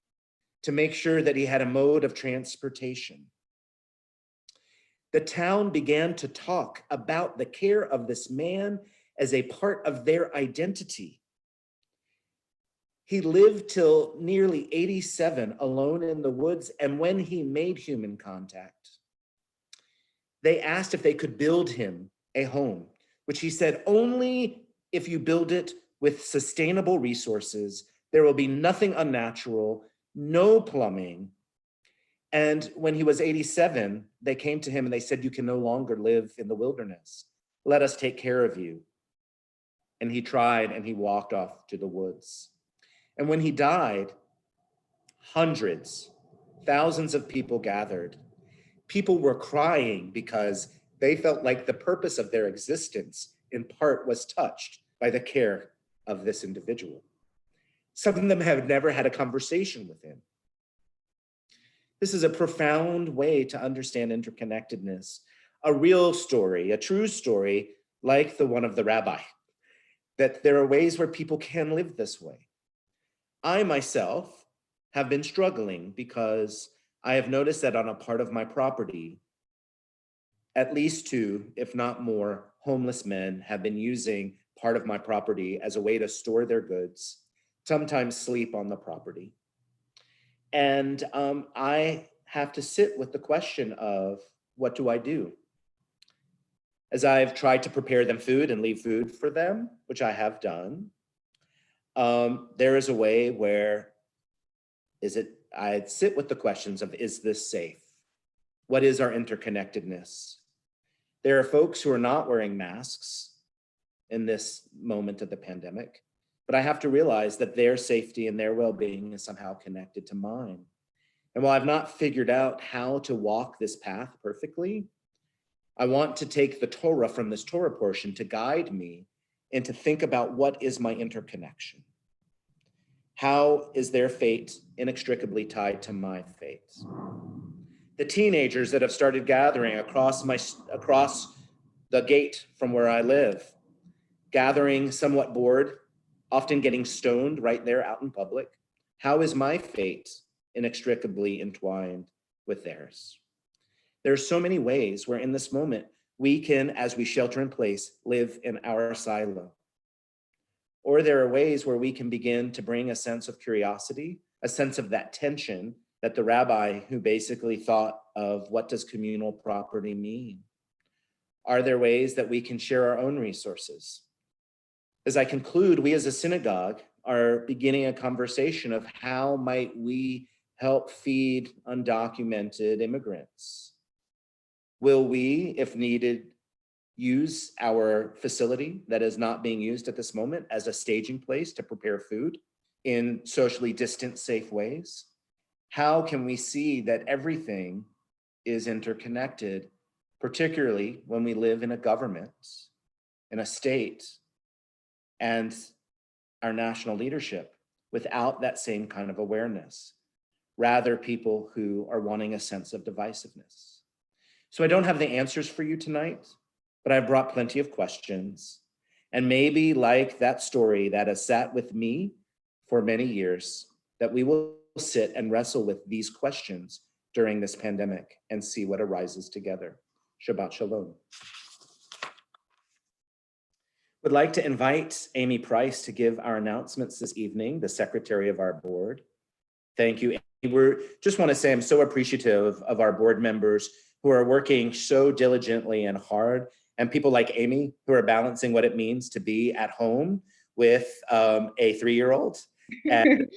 D: to make sure that he had a mode of transportation. The town began to talk about the care of this man as a part of their identity. He lived till nearly 87 alone in the woods, and when he made human contact, they asked if they could build him a home, which he said, only if you build it with sustainable resources, there will be nothing unnatural, no plumbing. And when he was 87, they came to him and they said, you can no longer live in the wilderness. Let us take care of you. And he tried, and he walked off to the woods. And when he died, hundreds, thousands of people gathered. People were crying because they felt like the purpose of their existence in part was touched by the care of this individual. Some of them have never had a conversation with him. This is a profound way to understand interconnectedness, a real story, a true story, like the one of the rabbi, that there are ways where people can live this way. I myself have been struggling because I have noticed that on a part of my property, at least 2, if not more, homeless men have been using part of my property as a way to store their goods, sometimes sleep on the property. And I have to sit with the question of, what do I do? As I've tried to prepare them food and leave food for them, which I have done, there is a way where I sit with the questions of, is this safe? What is our interconnectedness? There are folks who are not wearing masks in this moment of the pandemic, but I have to realize that their safety and their well-being is somehow connected to mine. And while I've not figured out how to walk this path perfectly, I want to take the Torah from this Torah portion to guide me and to think about, what is my interconnection? How is their fate inextricably tied to my fate? The teenagers that have started gathering across the gate from where I live, gathering somewhat bored, often getting stoned right there out in public. How is my fate inextricably entwined with theirs? There are so many ways where in this moment we can, as we shelter in place, live in our silo. Or there are ways where we can begin to bring a sense of curiosity, a sense of that tension that the rabbi who basically thought of, what does communal property mean? Are there ways that we can share our own resources? As I conclude, we as a synagogue are beginning a conversation of how might we help feed undocumented immigrants? Will we, if needed, use our facility that is not being used at this moment as a staging place to prepare food in socially distant, safe ways? How can we see that everything is interconnected, particularly when we live in a government, in a state, and our national leadership without that same kind of awareness? Rather, people who are wanting a sense of divisiveness. So I don't have the answers for you tonight, but I brought plenty of questions. And maybe, like that story that has sat with me for many years, that we will sit and wrestle with these questions during this pandemic and see what arises together. Shabbat Shalom. Would like to invite Amy Price to give our announcements this evening, the secretary of our board. Thank you. We just want to say I'm so appreciative of our board members who are working so diligently and hard, and people like Amy who are balancing what it means to be at home with a 3-year-old and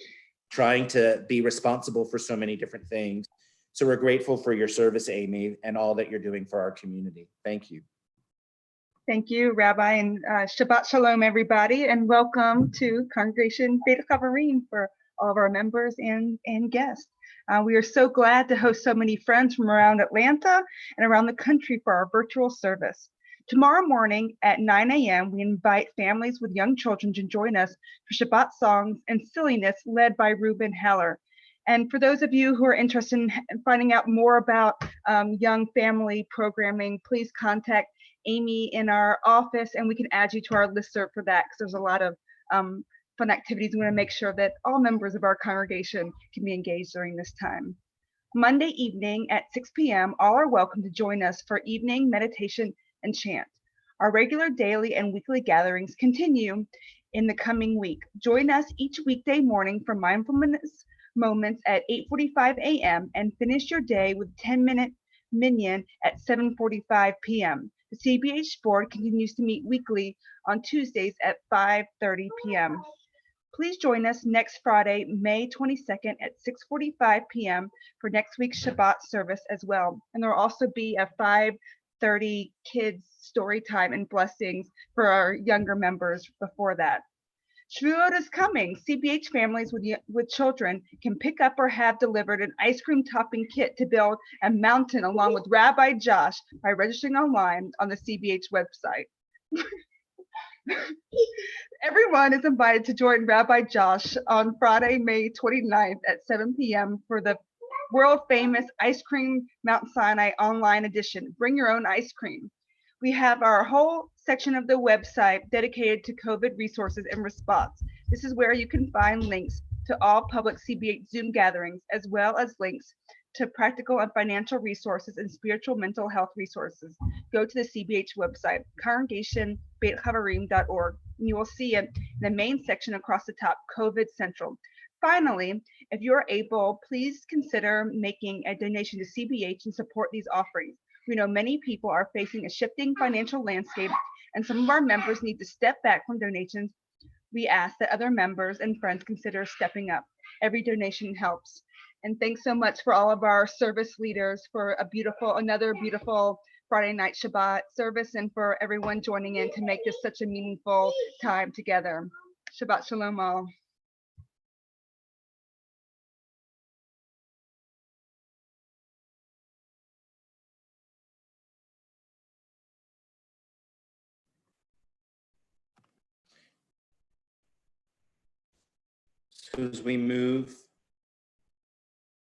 D: trying to be responsible for so many different things. So we're grateful for your service, Amy, and all that you're doing for our community. Thank you.
Q: Thank you, Rabbi, and Shabbat Shalom, everybody, and welcome to Congregation Beit Havarim for all of our members and guests. We are so glad to host so many friends from around Atlanta and around the country for our virtual service. Tomorrow morning at 9 a.m., we invite families with young children to join us for Shabbat songs and silliness led by Ruben Heller. And for those of you who are interested in finding out more about young family programming, please contact Amy in our office and we can add you to our listserv for that, because there's a lot of fun activities. We want to make sure that all members of our congregation can be engaged during this time. Monday evening at 6 p.m., all are welcome to join us for evening meditation and chant. Our regular daily and weekly gatherings continue in the coming week. Join us each weekday morning for mindfulness moments at 8:45 a.m. and finish your day with 10-minute minyan at 7:45 p.m. The CBH board continues to meet weekly on Tuesdays at 5:30 p.m. Please join us next Friday, May 22nd at 6:45 p.m. for next week's Shabbat service as well. And there will also be a 5:30 kids story time and blessings for our younger members before that. Shavuot is coming. CBH families with children can pick up or have delivered an ice cream topping kit to build a mountain along with Rabbi Josh by registering online on the CBH website. Everyone is invited to join Rabbi Josh on Friday, May 29th at 7 p.m. for the world famous Ice Cream Mount Sinai online edition. Bring your own ice cream. We have our whole section of the website dedicated to COVID resources and response. This is where you can find links to all public CBH Zoom gatherings, as well as links to practical and financial resources and spiritual mental health resources. Go to the CBH website, congregation.beithavarim.org, and you will see it in the main section across the top, COVID Central. Finally, if you are able, please consider making a donation to CBH and support these offerings. We know many people are facing a shifting financial landscape, and some of our members need to step back from donations. We ask that other members and friends consider stepping up. Every donation helps. And thanks so much for all of our service leaders for another beautiful Friday night Shabbat service, and for everyone joining in to make this such a meaningful time together. Shabbat Shalom all.
D: So as we move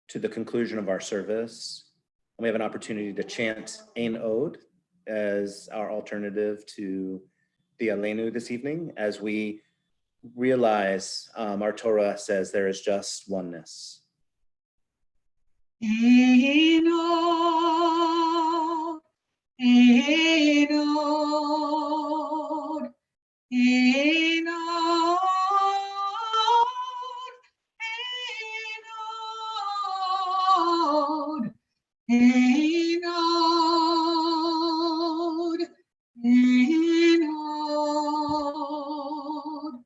D: to the conclusion of our service, we have an opportunity to chant Ein Od as our alternative to the Aleinu this evening, as we realize our Torah says there is just oneness.
E: Ein Od, Ein Od, Ein Od, Ein Od, Ein Od, Ein Od,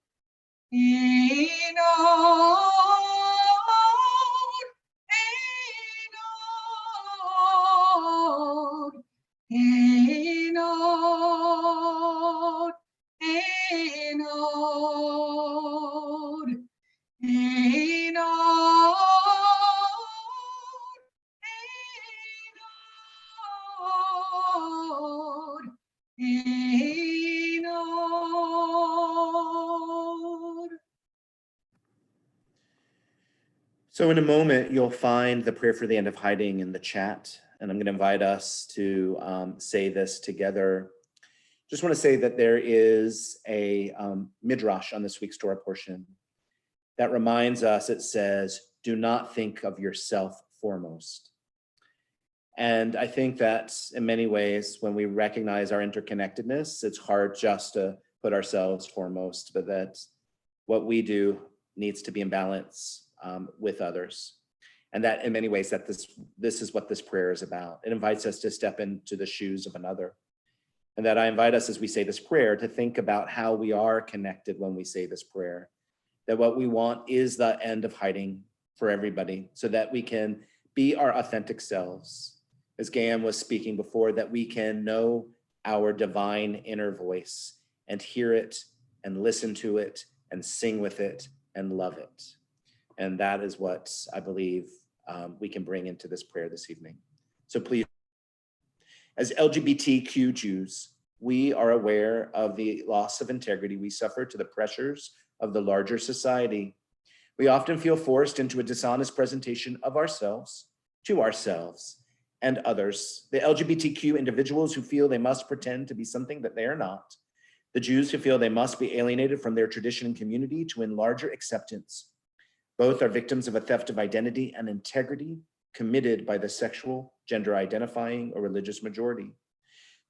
E: Ein Od, Ein Od, Ein Od, Ein Od. Ein Od.
D: So in a moment, you'll find the prayer for the end of hiding in the chat, and I'm going to invite us to say this together. Just want to say that there is a midrash on this week's Torah portion that reminds us, it says, do not think of yourself foremost. And I think that in many ways, when we recognize our interconnectedness, it's hard just to put ourselves foremost, but that what we do needs to be in balance with others. And that in many ways, that this is what this prayer is about. It invites us to step into the shoes of another. And that I invite us, as we say this prayer, to think about how we are connected when we say this prayer. That what we want is the end of hiding for everybody, so that we can be our authentic selves. As Gayam was speaking before, that we can know our divine inner voice and hear it and listen to it and sing with it and love it. And that is what I believe we can bring into this prayer this evening. So please, as LGBTQ Jews, we are aware of the loss of integrity we suffer to the pressures of the larger society. We often feel forced into a dishonest presentation of ourselves, to ourselves and others. The LGBTQ individuals who feel they must pretend to be something that they are not. The Jews who feel they must be alienated from their tradition and community to win larger acceptance. Both are victims of a theft of identity and integrity committed by the sexual, gender identifying, or religious majority.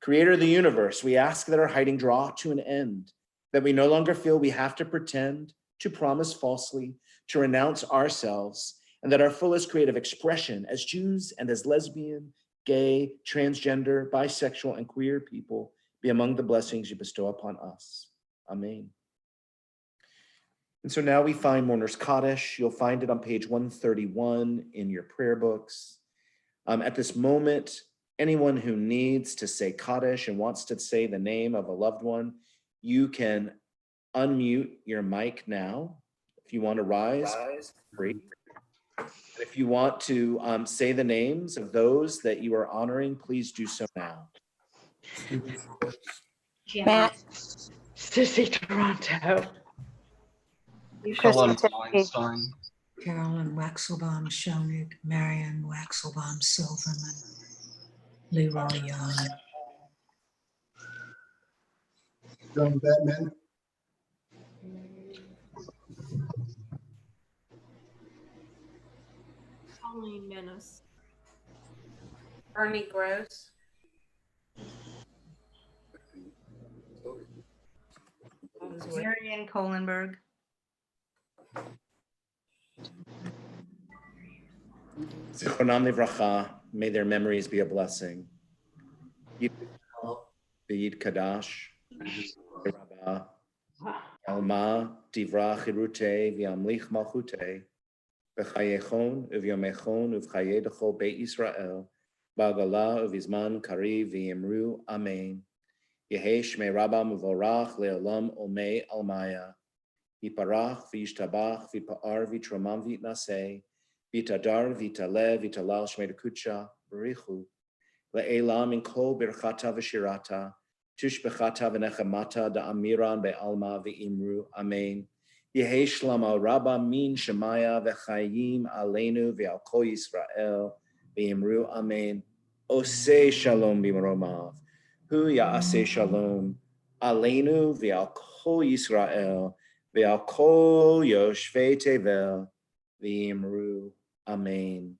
D: Creator of the universe, we ask that our hiding draw to an end, that we no longer feel we have to pretend, to promise falsely, to renounce ourselves, and that our fullest creative expression as Jews and as lesbian, gay, transgender, bisexual, and queer people be among the blessings you bestow upon us. Amen. And so now we find Mourner's Kaddish. You'll find it on page 131 in your prayer books. At this moment, anyone who needs to say Kaddish and wants to say the name of a loved one, you can unmute your mic now. If you want to rise, great. If you want to say the names of those that you are honoring, please do so now.
I: Matt.
C: Sissy Toronto.
H: Helen Weinstein.
A: Carolyn Waxelbaum Schoenig, Marion Waxelbaum Silverman, Leroy Young.
F: John Batman.
L: Colleen Menace.
J: Ernie Gross.
G: Marion Kohlenberg.
D: Zichronam livracha, may their memories be a blessing. B'yid Kadash, Rabba, Alma, Divra Chirute, V'yamlich Malchute, V'chayechon, Uvyomechon, Uvchaye Dechol Beit Yisrael, Ba'gala, Uvizman, Kari, V'yemru, Amen. Yehesh me Rabba Muvorach, Le'olam Omei Almaya, V'parach, V'yishtabach, V'pa'ar, V'tramam, V'itnaseh, Vitadar, Vitale, Vitalal, Shmedekucha, Barichu, Le'elam in Kol Birchata V'shirata, Tushbechata V'nechamata, Da'amiran Be'alma V'imru, Amen. Yehe Shlama Rabba Min Shemaya V'chayim Aleinu V'al Kol Yisrael V'imru, Amen. Oseh Shalom B'mromav, Hu Ya'aseh Shalom, Aleinu V'al Kol Yisrael V'al Kol Yoshvei Tevel V'imru. Amen.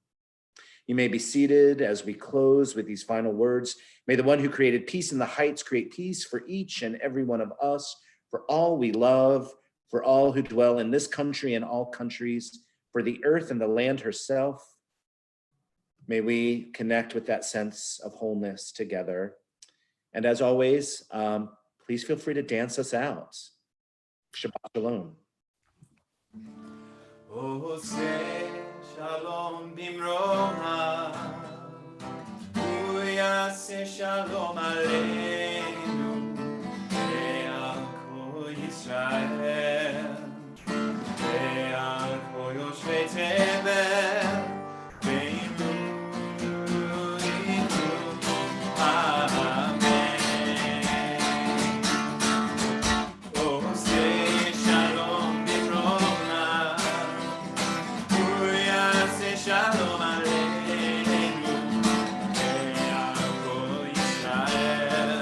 D: You may be seated as we close with these final words. May the one who created peace in the heights create peace for each and every one of us, for all we love, for all who dwell in this country and all countries, for the earth and the land herself. May we connect with that sense of wholeness together. And as always, please feel free to dance us out. Shabbat Shalom.
O: Oseh Shalom Bimroha, Hu Yaseh Shalom Aleinu, Ve'al Kol Yisrael, Ve'al Kol Yoshvei Tevel, Ve'imru Amen. Oseh Shalom Bimroha, Shalom Aleinu, Ve'al Kol Yisrael,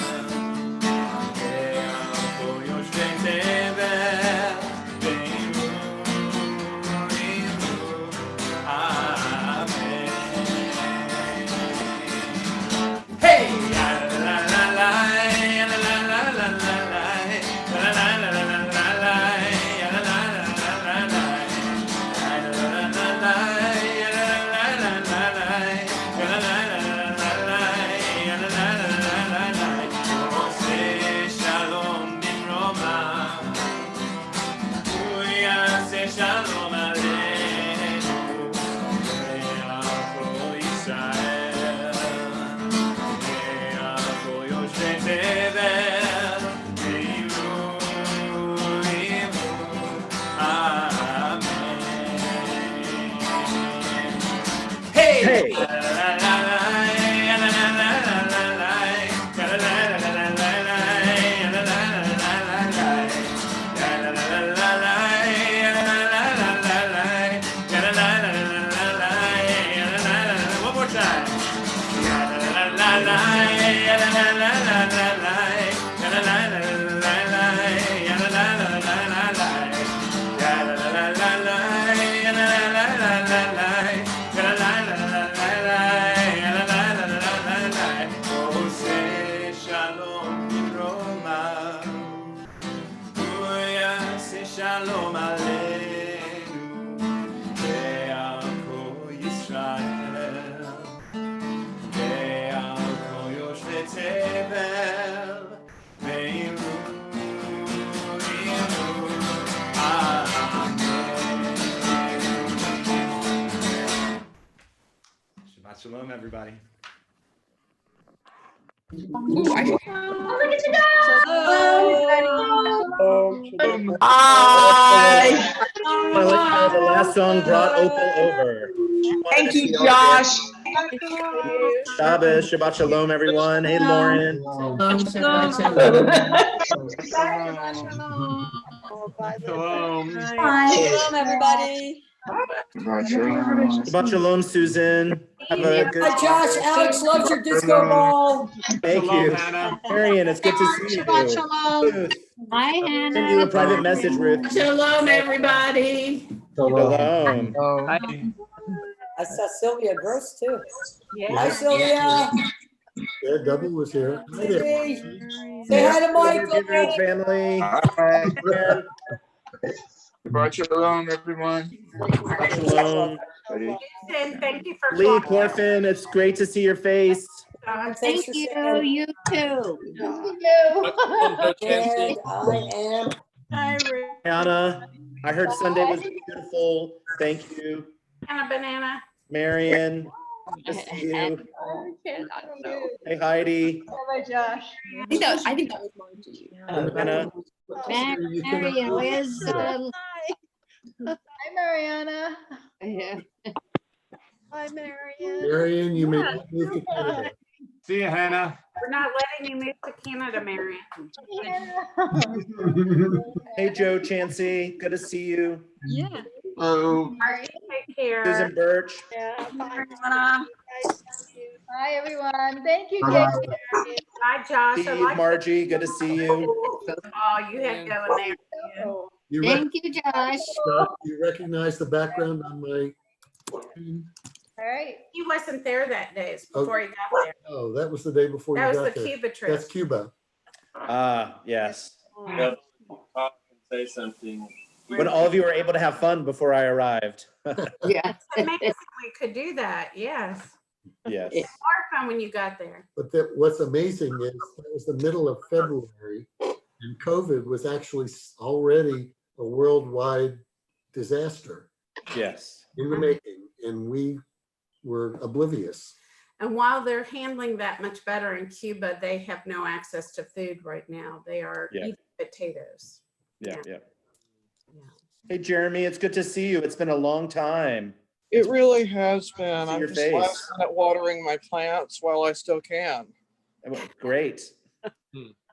D: Hey.
H: One more time. Oh, say shalom Roma. Say shalom aleinu. Be'alko Yisrael. Be'alko Yoshve Tevel. Ve'inu Amen. Shabbat shalom, everybody.
D: Hi. The last song brought Opal over.
C: Thank you, Josh.
D: Shabbos, Shabbat Shalom, everyone. Hey, Lauren.
H: Shalom.
J: Shalom, everybody.
D: Shabbat Shalom, Susan. Have a good
J: Hi, Josh. Alex loves your disco ball.
D: Thank
H: Shalom,
D: you.
H: Hannah.
D: Marion, it's good to see you.
E: Shabbat shalom.
D: Ruth,
I: Hi,
D: send you a
I: Hannah.
D: private message, Ruth.
L: Shalom, everybody.
D: Shalom.
J: I saw Sylvia Gross, too.
C: Yeah.
J: Hi, Sylvia.
K: Yeah, Double was here. Hi there.
J: Hey. Say hi to
D: Givers
J: Michael.
D: family.
H: Shabbat shalom, everyone.
D: Shabbat Shalom.
G: Thank you for
D: Lee Corfin, it's great to see your face.
J: Thanks
I: Thank
J: for
I: you.
J: saying.
I: You too.
J: And I am.
D: Anna, I heard Sunday was beautiful. Thank you.
G: Banana.
D: Marion, good to see you.
I: I don't know.
D: Hey, Heidi.
Q: Bye, Josh.
I: I think that was mine to you.
D: Anna.
I: Marion, where's
Q: Hi, Mariana.
I: yeah.
Q: Hi, Marion.
K: Marion, you may not move to Canada.
H: See you, Hannah.
G: We're not letting you move to Canada, Marion.
D: Hey, Joe Chansey, good to see you.
I: Yeah.
H: Hello.
G: Take care.
D: Susan Birch.
Q: Hi, everyone. Thank you,
H: Bye-bye.
Q: Jake.
G: Bye, Josh.
D: Steve, Margie, good to see you.
G: Oh, you had going there.
K: You
I: Thank you, Josh.
K: you recognize the background on my.
Q: All right.
G: He wasn't there that day. It's before he got there.
K: Oh, that was the day before
G: That
K: you
G: was
K: got
G: the
K: there.
G: Cuba trip.
K: That's Cuba.
D: Ah, yes.
K: Say something.
D: When all of you were able to have fun before I arrived.
I: Yeah.
G: It's amazing we could do that. Yes.
D: Yes.
G: It's more fun when you got there.
K: But what's amazing is that was the middle of February, and COVID was actually already a worldwide disaster
D: Yes.
K: in the making, and we were oblivious.
G: And while they're handling that much better in Cuba, they have no access to food right now. They are
D: Yeah.
G: eating potatoes.
D: Yeah. Hey, Jeremy, it's good to see you. It's been a long time.
R: It really has been.
D: See
R: I'm
D: your
R: just
D: face.
R: last minute watering my plants while I still can.
D: Great.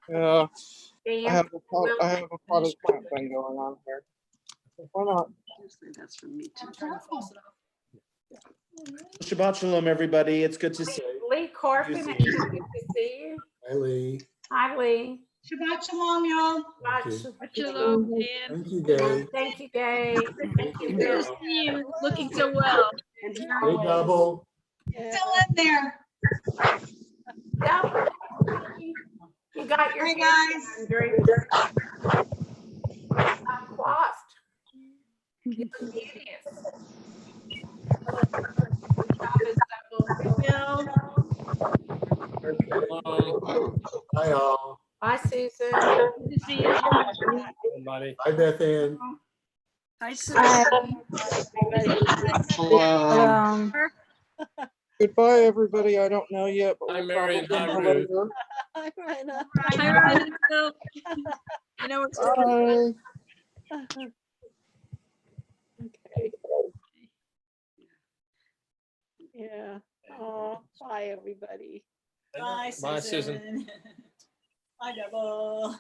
R: Yeah,
G: Dan,
R: I have a potted plant thing going on here. Why not?
L: That's from me too.
D: Shabbat Shalom, everybody. It's good to see you.
G: Lee Corfin, it's good to see you.
K: Hi, Lee.
G: Hi, Lee.
E: Shabbat shalom, y'all.
K: Thank you.
G: Shalom.
K: Thank you, Gay.
G: Thank you, Gay. Thank you,
K: Good
G: Bill.
K: to
I: see you looking so well.
K: Hey, Double.
E: Still in there.
G: Yep. You got your
E: Hi,
G: guys.
E: guys.
G: I'm coiffed. You look beauteous.
K: Hi, all.
G: Bye, Susan.
I: Good to see you.
K: Hi, Beth Ann.
I: Hi, Susan.
R: Goodbye, everybody. I don't know yet, but
H: Hi,
R: we'll
H: Marion.
R: probably
H: Hi,
R: know
H: Ruth.
R: later.
I: Hi, Rhina. Hi, Rhina. You know what's
R: Bye.
I: okay. Yeah.
J: Bye, everybody.
R: Bye, Susan.
F: Bye, Double.